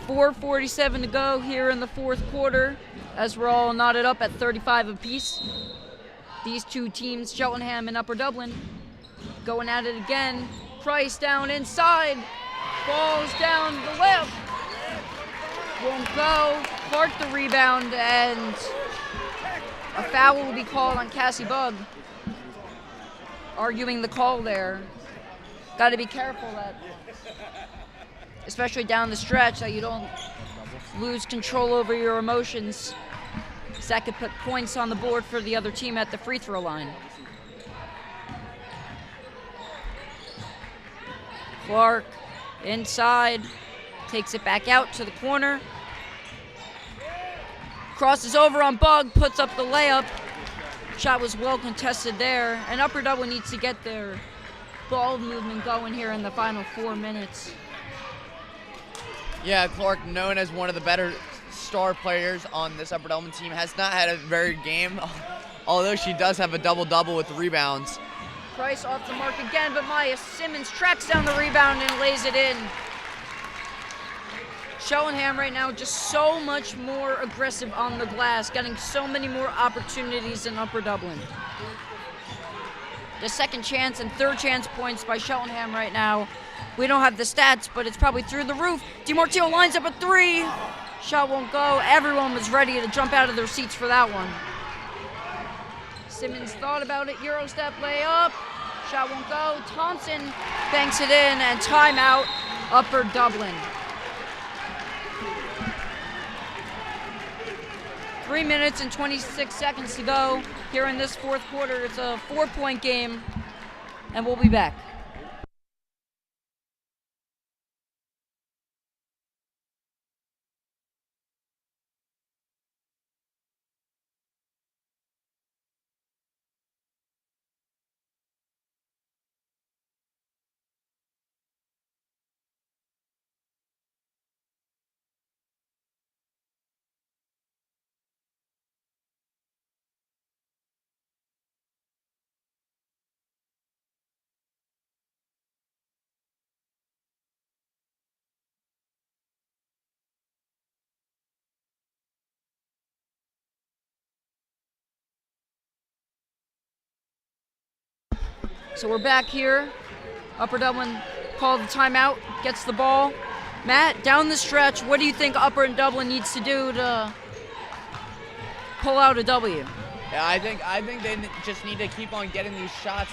.447 to go here in the fourth quarter as we're all knotted up at 35 apiece. These two teams, Cheltenham and Upper Dublin, going at it again. Price down inside. Falls down the layup. Won't go. Clark the rebound, and a foul will be called on Cassie Bug. Arguing the call there. Got to be careful that, especially down the stretch, that you don't lose control over your emotions. That could put points on the board for the other team at the free throw line. Clark inside, takes it back out to the corner. Crosses over on Bug, puts up the layup. Shot was well contested there, and Upper Dublin needs to get their ball movement going here in the final 4 minutes. Yeah, Clark, known as one of the better star players on this Upper Dublin team, has not had a very good game, although she does have a double-double with rebounds. Price off the mark again, but Maya Simmons tracks down the rebound and lays it in. Cheltenham right now just so much more aggressive on the glass, getting so many more opportunities than Upper Dublin. The second chance and third chance points by Cheltenham right now. We don't have the stats, but it's probably through the roof. DiMartino lines up a 3. Shot won't go. Everyone was ready to jump out of their seats for that one. Simmons thought about it. Euro step layup. Shot won't go. Thompson banks it in, and timeout, Upper Dublin. 3 minutes and 26 seconds to go here in this fourth quarter. It's a 4-point game, and we'll be back. So we're back here. Upper Dublin called the timeout, gets the ball. Matt, down the stretch, what do you think Upper Dublin needs to do to pull out a W? Yeah, I think they just need to keep on getting these shots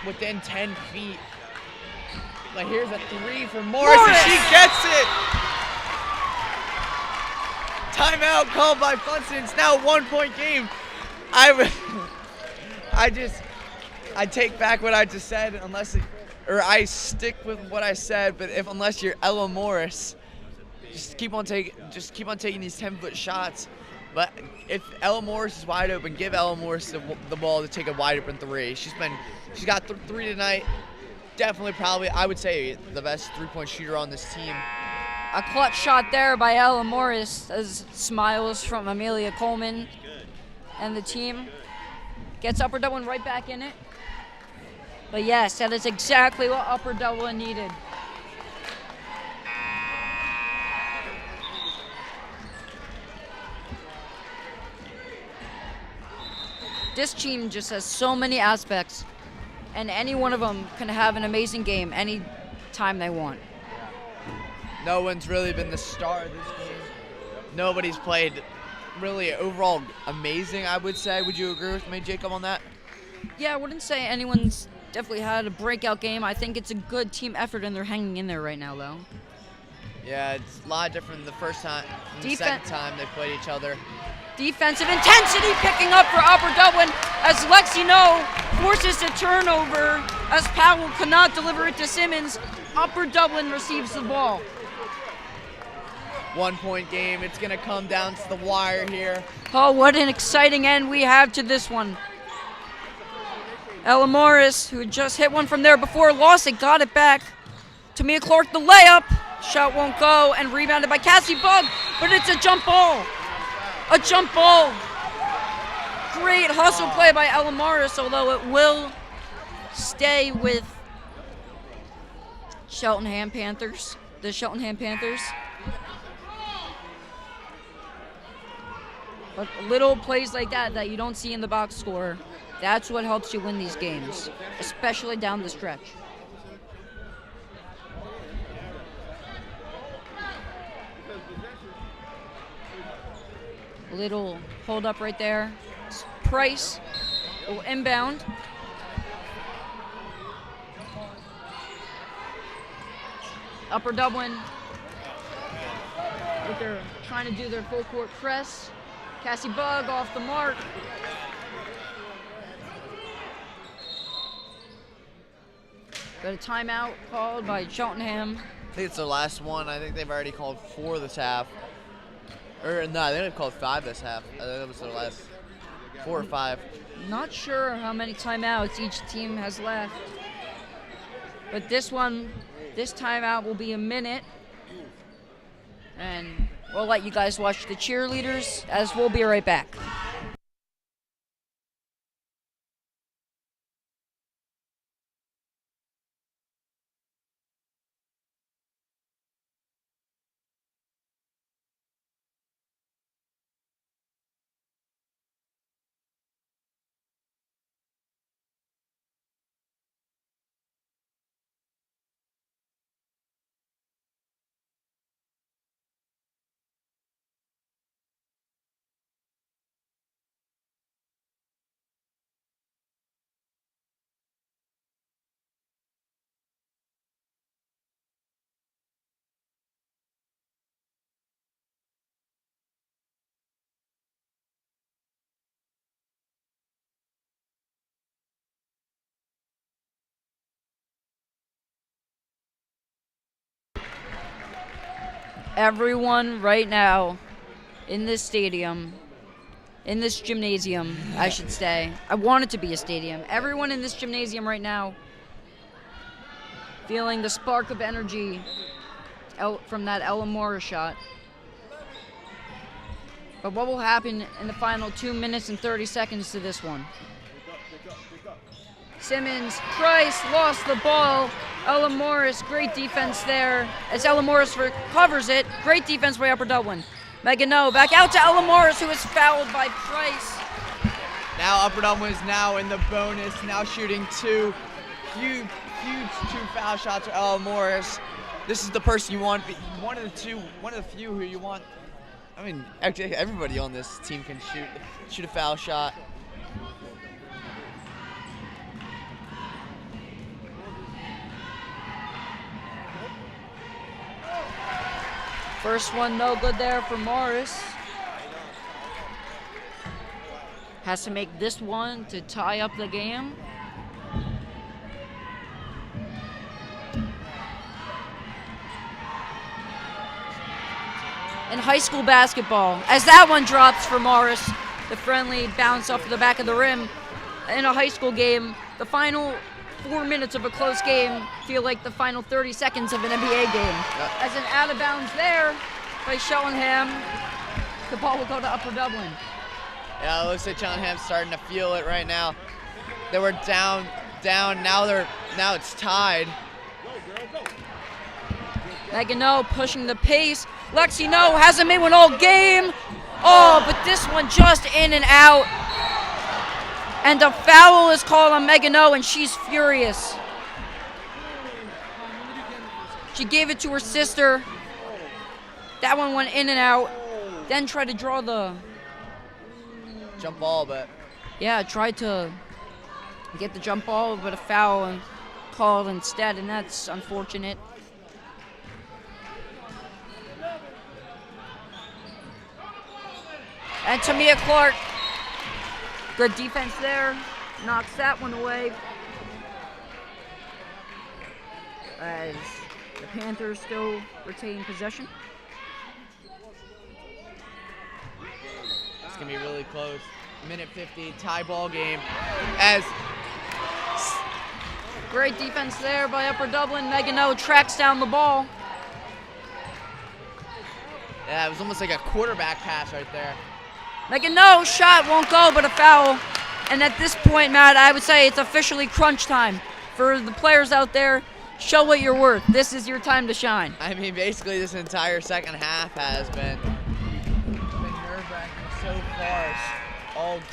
within 10 feet. Like, here's a 3 for Morris, and she gets it! Timeout called by Funston. It's now a 1-point game. I take back what I just said, I stick with what I said. But unless you're Ella Morris, just keep on taking these 10-foot shots. But if Ella Morris is wide open, give Ella Morris the ball to take a wide open 3. She's got 3 tonight. Definitely, probably, I would say the best 3-point shooter on this team. A clutch shot there by Ella Morris, as smiles from Amelia Coleman and the team. Gets Upper Dublin right back in it. But yes, that is exactly what Upper Dublin needed. This team just has so many aspects, and any one of them can have an amazing game any time they want. No one's really been the star of this game. Nobody's played really overall amazing, I would say. Would you agree with me, Jacob, on that? Yeah, I wouldn't say anyone's definitely had a breakout game. I think it's a good team effort, and they're hanging in there right now, though. Yeah, it's a lot different than the first time, the second time they played each other. Defensive intensity picking up for Upper Dublin as Lexi No forces a turnover as Powell cannot deliver it to Simmons. Upper Dublin receives the ball. 1-point game. It's going to come down to the wire here. Oh, what an exciting end we have to this one. Ella Morris, who had just hit one from there before, lost it, got it back. Tamia Clark, the layup. Shot won't go, and rebounded by Cassie Bug, but it's a jump ball. A jump ball. Great hustle play by Ella Morris, although it will stay with Cheltenham Panthers, the Cheltenham Panthers. But little plays like that you don't see in the box score, that's what helps you win these games, especially down the stretch. Little hold up right there. Price will inbound. Upper Dublin, they're trying to do their full court press. Cassie Bug off the mark. Got a timeout called by Cheltenham. I think it's the last one. I think they've already called 4 this half. Or no, they've called 5 this half. I think that was their last 4 or 5. Not sure how many timeouts each team has left. But this timeout will be a minute. And we'll let you guys watch the cheerleaders, as we'll be right back. Everyone right now in this stadium, in this gymnasium, I should say. I want it to be a stadium. Everyone in this gymnasium right now feeling the spark of energy from that Ella Morris shot. But what will happen in the final 2 minutes and 30 seconds to this one? Simmons, Price lost the ball. Ella Morris, great defense there. As Ella Morris recovers it, great defense by Upper Dublin. Megan No, back out to Ella Morris, who is fouled by Price. Now Upper Dublin is now in the bonus, now shooting 2 huge two foul shots for Ella Morris. This is the person you want, one of the few who you want. I mean, actually, everybody on this team can shoot a foul shot. First one, no good there for Morris. Has to make this one to tie up the game. In high school basketball, as that one drops for Morris, the friendly bounce off the back of the rim. In a high school game, the final 4 minutes of a close game feel like the final 30 seconds of an NBA game. Yep. As an out of bounds there by Cheltenham, the ball will go to Upper Dublin. Yeah, it looks like Cheltenham's starting to feel it right now. They were down. Now it's tied. Megan No pushing the pace. Lexi No hasn't made one all game. Oh, but this one just in and out. And a foul is called on Megan No, and she's furious. She gave it to her sister. That one went in and out. Then tried to draw the... Jump ball, but... Yeah, tried to get the jump ball, but a foul called instead, and that's unfortunate. And Tamia Clark, good defense there, knocks that one away. As the Panthers still retain possession. It's going to be really close. Minute 50, tie ball game. As great defense there by Upper Dublin. Megan No tracks down the ball. yeah, it was almost like a quarterback pass right there. Megan No shot won't go, but a foul. And at this point, Matt, I would say it's officially crunch time. For the players out there, show what you're worth. This is your time to shine. I mean, basically this entire second half has been nerve-wracking so far all game.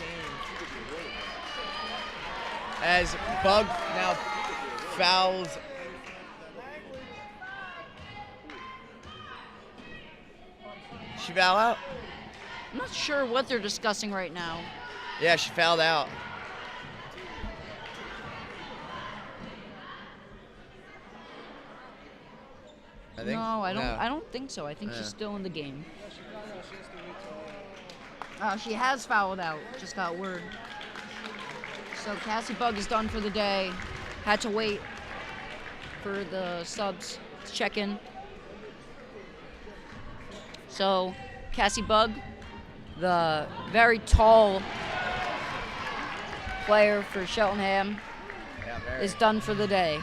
As Bug now fouls. She foul out? I'm not sure what they're discussing right now. Yeah, she fouled out. I think. No, I don't. No. I don't think so. I think Yeah. she's still in the game. She has fouled out. Just got word. So Cassie Bug is done for the day. Had to wait for the subs to check in. So Cassie Bug, the very tall player for Cheltenham, Yeah, very. is done for the day.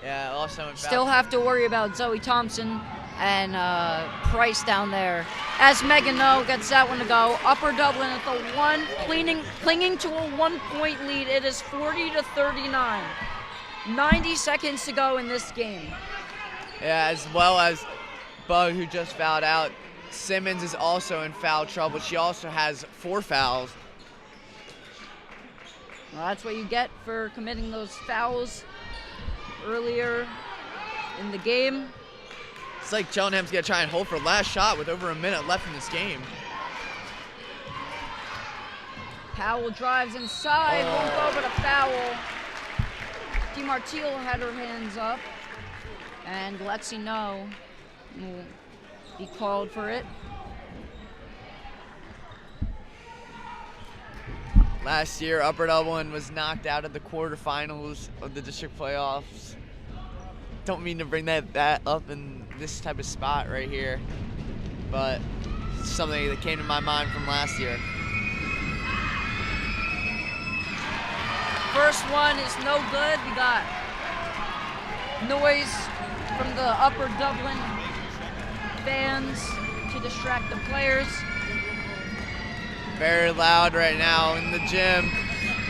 Yeah, also in Still foul. have to worry about Zoe Thompson and Price down there. As Megan No gets that one to go. Upper Dublin at the one, clinging to a 1-point lead. It is 40-39. 90 seconds to go in this game. Yeah, as well as Bug, who just fouled out. Simmons is also in foul trouble. She also has 4 fouls. Well, that's what you get for committing those fouls earlier in the game. It's like Cheltenham's going to try and hold for last shot with over a minute left in this game. Powell drives inside, won't go, but a foul. DiMartino had her hands up, and Lexi No will be called for it. Last year, Upper Dublin was knocked out of the quarterfinals of the district playoffs. Don't mean to bring that up in this type of spot right here, but it's something that came to my mind from last year. First one is no good. We got noise from the Upper Dublin fans to distract the players. Very loud right now in the gym,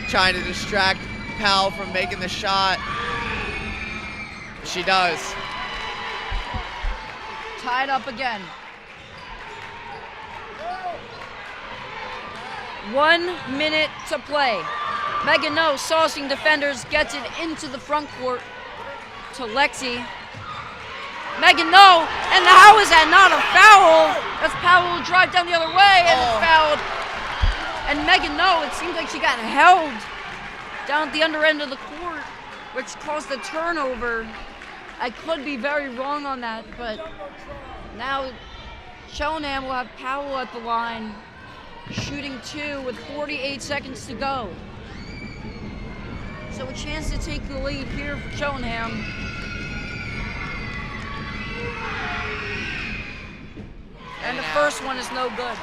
trying to distract Powell from making the shot. She does. Tied up again. 1 minute to play. Megan No, saucing defenders, gets it into the front court to Lexi. Megan No, and how is that not a foul? That's Powell drive down the other way and it's fouled. And Megan No, it seems like she got held down at the under end of the court, which caused a turnover. I could be very wrong on that, but now Cheltenham will have Powell at the line, shooting 2 with 48 seconds to go. So a chance to take the lead here for Cheltenham. And the first one is no good.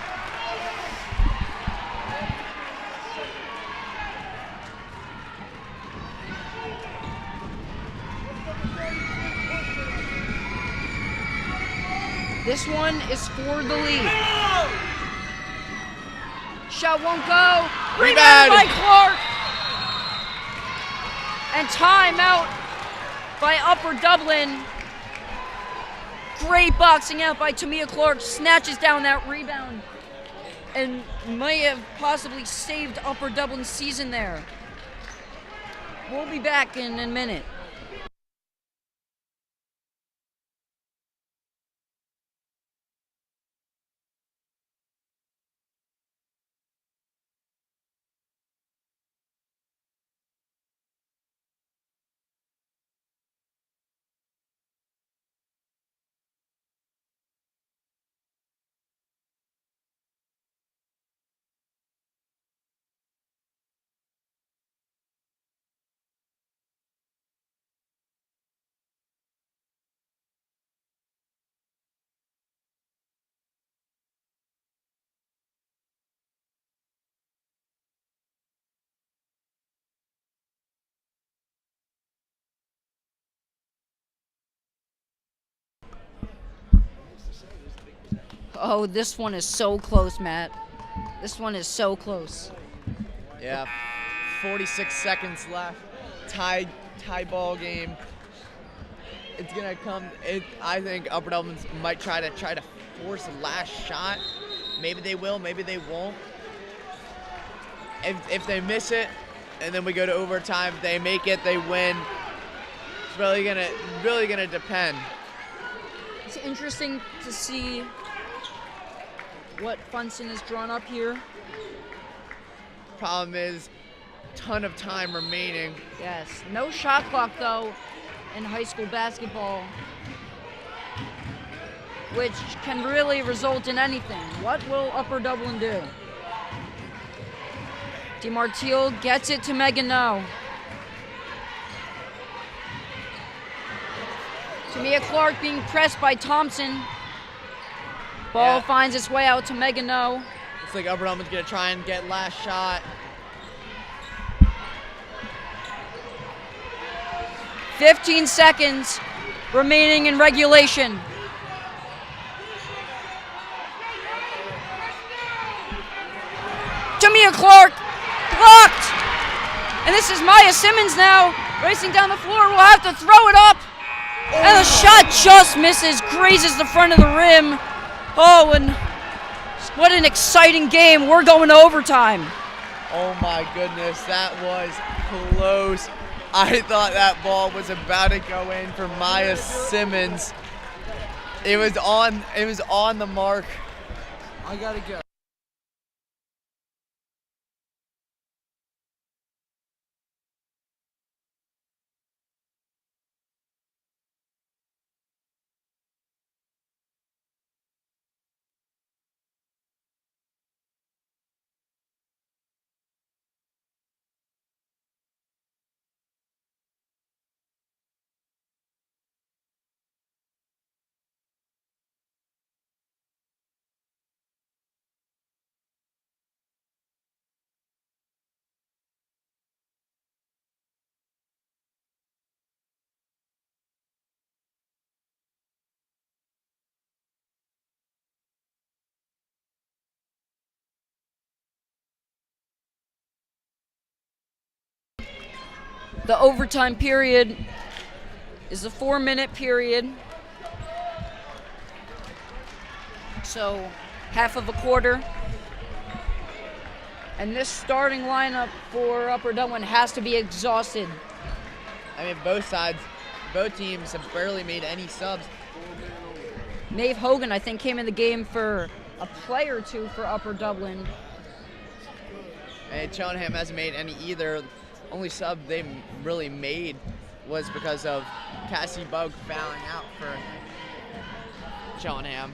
This one is for the lead. Shot won't go. Rebound by Clark. And timeout by Upper Dublin. Great boxing out by Tamia Clark. Snatches down that rebound and might have possibly saved Upper Dublin's season there. We'll be back in a minute. Oh, this one is so close, Matt. This one is so close. Yeah, 46 seconds left. Tie ball game. It's gonna come. I think Upper Dublin might try to force a last shot. Maybe they will. Maybe they won't. If they miss it, and then we go to overtime, if they make it, they win. It's really gonna depend. It's interesting to see what Funson has drawn up here. Problem is, ton of time remaining. Yes, no shot clock though in high school basketball, which can really result in anything. What will Upper Dublin do? DeMartile gets it to Megan No. Tamia Clark being pressed by Thompson. Ball finds its way out to Megan No. Looks like Upper Dublin's gonna try and get last shot. 15 seconds remaining in regulation. Tamia Clark blocked. And this is Maya Simmons now racing down the floor. Will have to throw it up. And the shot just misses, grazes the front of the rim. Oh, and what an exciting game. We're going to overtime. Oh my goodness, that was close. I thought that ball was about to go in for Maya Simmons. It was on the mark. I gotta go. The overtime period is a 4-minute period. So half of a quarter. And this starting lineup for Upper Dublin has to be exhausted. I mean, both teams have barely made any subs. Maeve Hogan, I think, came in the game for a play or two for Upper Dublin. And Cheltenham hasn't made any either. Only sub they really made was because of Cassie Bug fouling out for Cheltenham.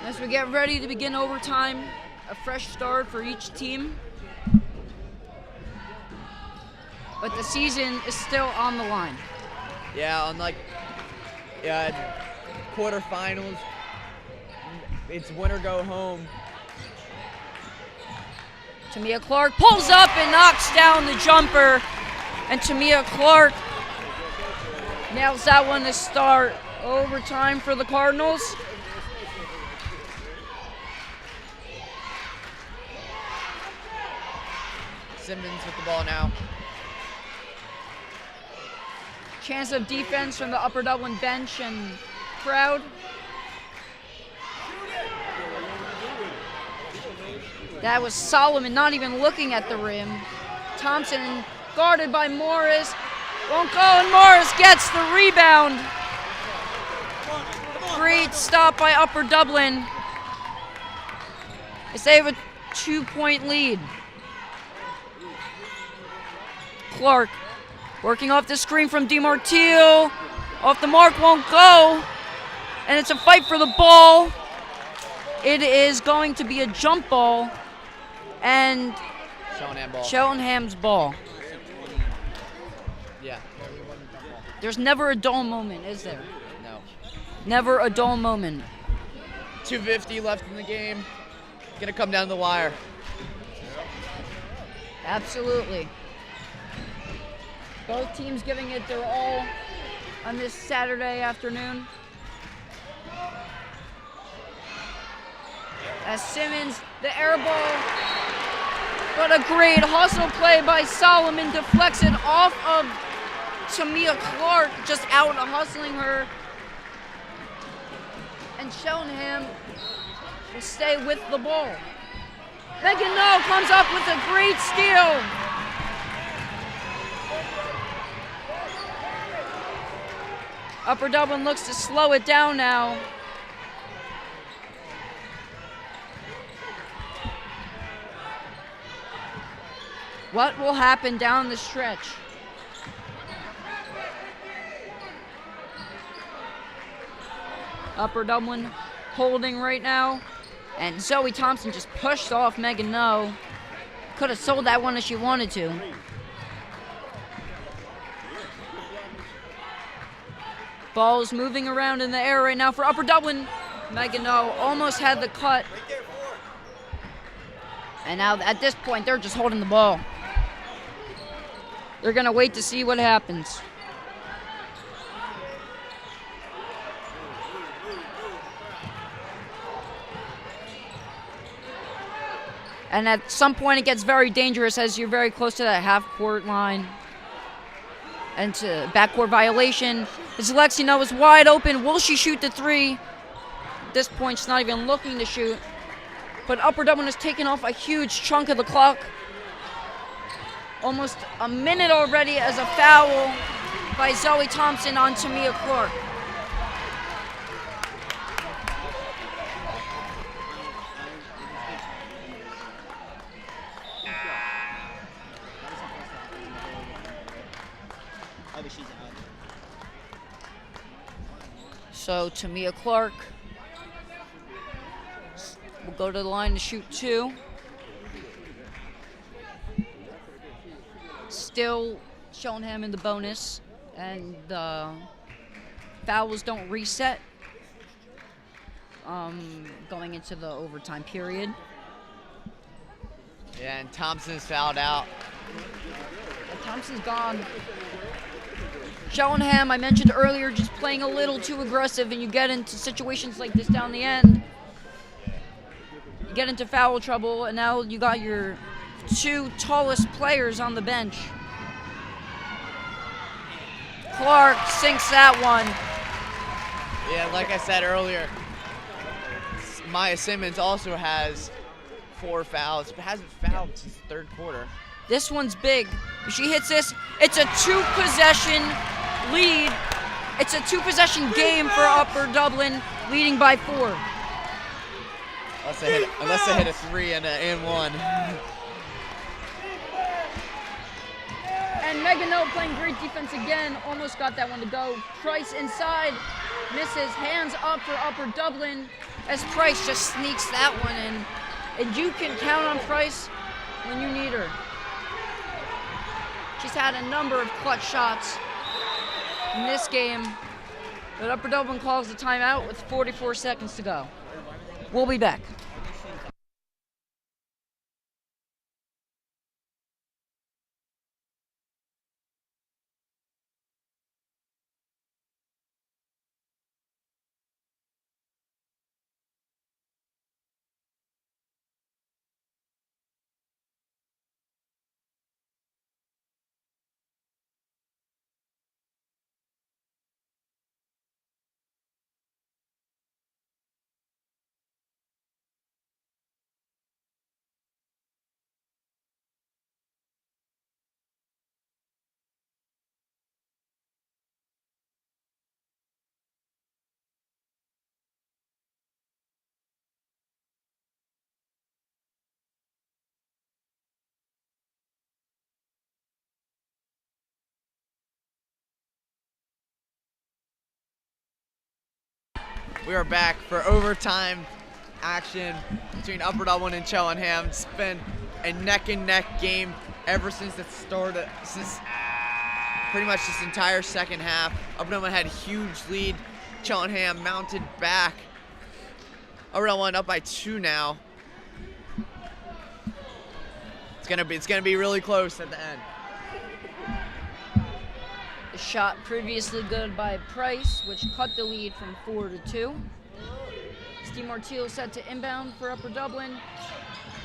As we get ready to begin overtime, a fresh start for each team. But the season is still on the line. Yeah, unlike quarterfinals, it's win or go home. Tamia Clark pulls up and knocks down the jumper. And Tamia Clark nails that one to start overtime for the Cardinals. Simmons with the ball now. Chance of defense from the Upper Dublin bench and crowd. That was Solomon not even looking at the rim. Thompson guarded by Morris. Won't go, and Morris gets the rebound. Great stop by Upper Dublin as they have a 2-point lead. Clark working off the screen from DiMartio. Off the mark, won't go. And it's a fight for the ball. It is going to be a jump ball. And Cheltenham's ball. Yeah. There's never a dull moment, is there? No. Never a dull moment. 2:50 left in the game. Gonna come down the wire. Absolutely. Both teams giving it their all on this Saturday afternoon. As Simmons, the air ball, but a great hustle play by Solomon, deflects it off of Tamia Clark, just out hustling her. And Cheltenham will stay with the ball. Megan No comes up with a great steal. Upper Dublin looks to slow it down now. What will happen down the stretch? Upper Dublin holding right now. And Zoe Thompson just pushed off Megan No. Could have sold that one if she wanted to. Ball's moving around in the air right now for Upper Dublin. Megan No almost had the cut. And now at this point, they're just holding the ball. They're going to wait to see what happens. And at some point, it gets very dangerous as you're very close to that half-court line. And to backcourt violation. As Lexi No is wide open. Will she shoot the three? At this point, she's not even looking to shoot. But Upper Dublin has taken off a huge chunk of the clock. Almost a minute already as a foul by Zoe Thompson on Tamia Clark. So Tamia Clark will go to the line to shoot two. Still Cheltenham in the bonus, and the fouls don't reset going into the overtime period. Yeah, and Thompson's fouled out. And Thompson's gone. Cheltenham, I mentioned earlier, just playing a little too aggressive, and you get into situations like this down the end. You get into foul trouble, and now you got your two tallest players on the bench. Clark sinks that one. Yeah, like I said earlier, Maya Simmons also has 4 fouls, but hasn't fouled since the 3rd quarter. This one's big. If she hits this, it's a 2-possession lead. It's a 2-possession game for Upper Dublin, leading by 4. Unless they hit a 3 and 1. And Megan O playing great defense again, almost got that one to go. Price inside, misses, hands up for Upper Dublin as Price just sneaks that one in. And you can count on Price when you need her. She's had a number of clutch shots in this game, but Upper Dublin calls the timeout with 44 seconds to go. We'll be back. We are back for overtime action between Upper Dublin and Cheltenham. It's been a neck-and-neck game ever since it started, since pretty much this entire second half. Upper Dublin had a huge lead. Cheltenham mounted back. Upper Dublin up by 2 now. It's gonna be really close at the end. The shot previously good by Price, which cut the lead from 4 to 2. Steve Martial set to inbound for Upper Dublin.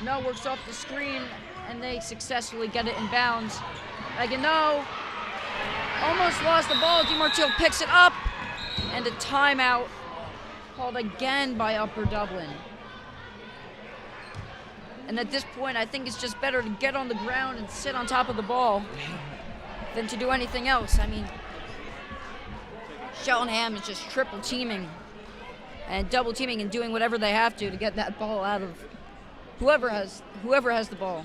No works off the screen, and they successfully get it in bounds. Megan No almost lost the ball. Steve Martial picks it up, and a timeout called again by Upper Dublin. And at this point, I think it's just better to get on the ground and sit on top of the ball than to do anything else. I mean, Cheltenham is just triple teaming and double teaming and doing whatever they have to get that ball out of whoever has the ball.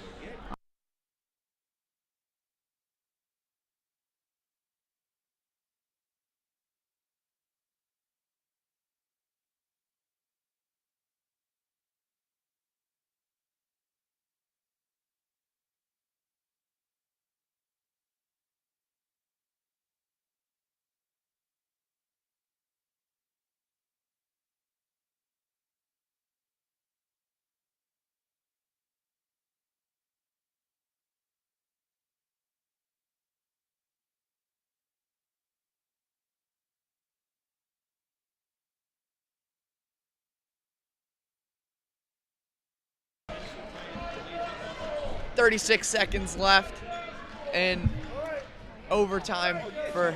.36 seconds left in overtime for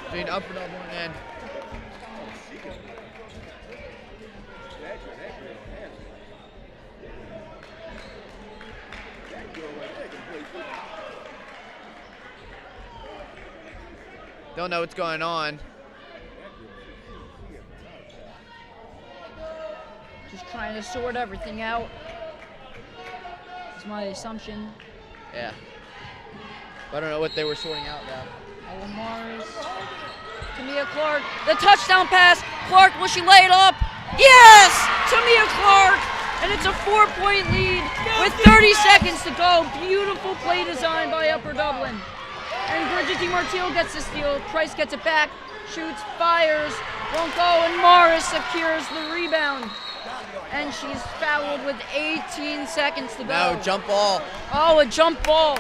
between Upper Dublin and don't know what's going on. Just trying to sort everything out. Is my assumption. Yeah. But I don't know what they were sorting out now. Ella Mars. Tamia Clark. The touchdown pass. Clark, will she lay it up? Yes! Tamia Clark! And it's a 4-point lead with 30 seconds to go. Beautiful play design by Upper Dublin. And Bridget DiMartino gets the steal. Price gets it back. Shoots, fires, won't go, and Morris secures the rebound. And she's fouled with 18 seconds to go. No, jump ball. Oh, a jump ball.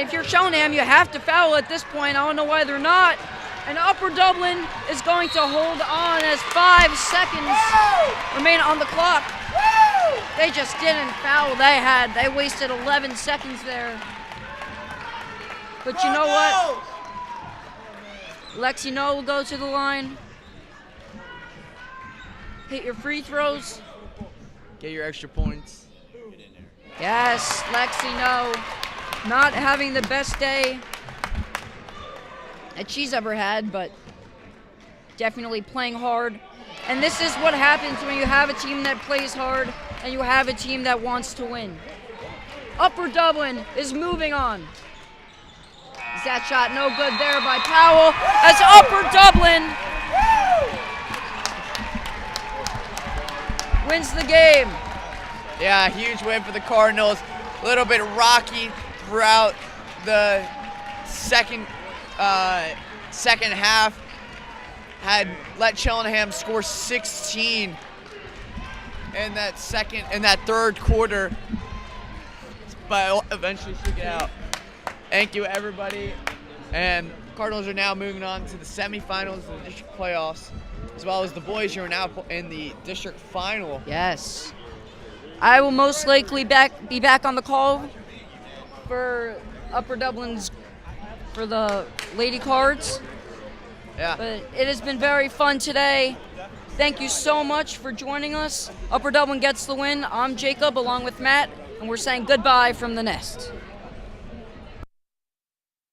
if you're Cheltenham, you have to foul at this point. I don't know why they're not. And Upper Dublin is going to hold on as 5 seconds remain on the clock. They just didn't foul. They wasted 11 seconds there. But you know what? Lexi No will go to the line. Hit your free throws. Get your extra points. Yes, Lexi No. Not having the best day that she's ever had, but definitely playing hard. And this is what happens when you have a team that plays hard and you have a team that wants to win. Upper Dublin is moving on. Is that shot no good there by Powell? As Upper Dublin wins the game. Yeah, huge win for the Cardinals. A little bit rocky throughout the second half. Had let Cheltenham score 16 in that third quarter, but eventually shook it out. Thank you, everybody. And Cardinals are now moving on to the semifinals of the district playoffs, as well as the boys who are now in the district final. Yes. I will most likely be back on the call for Upper Dublin's for the Lady Cards. Yeah. But it has been very fun today. Thank you so much for joining us. Upper Dublin gets the win. I'm Jacob along with Matt, and we're saying goodbye from the Nest.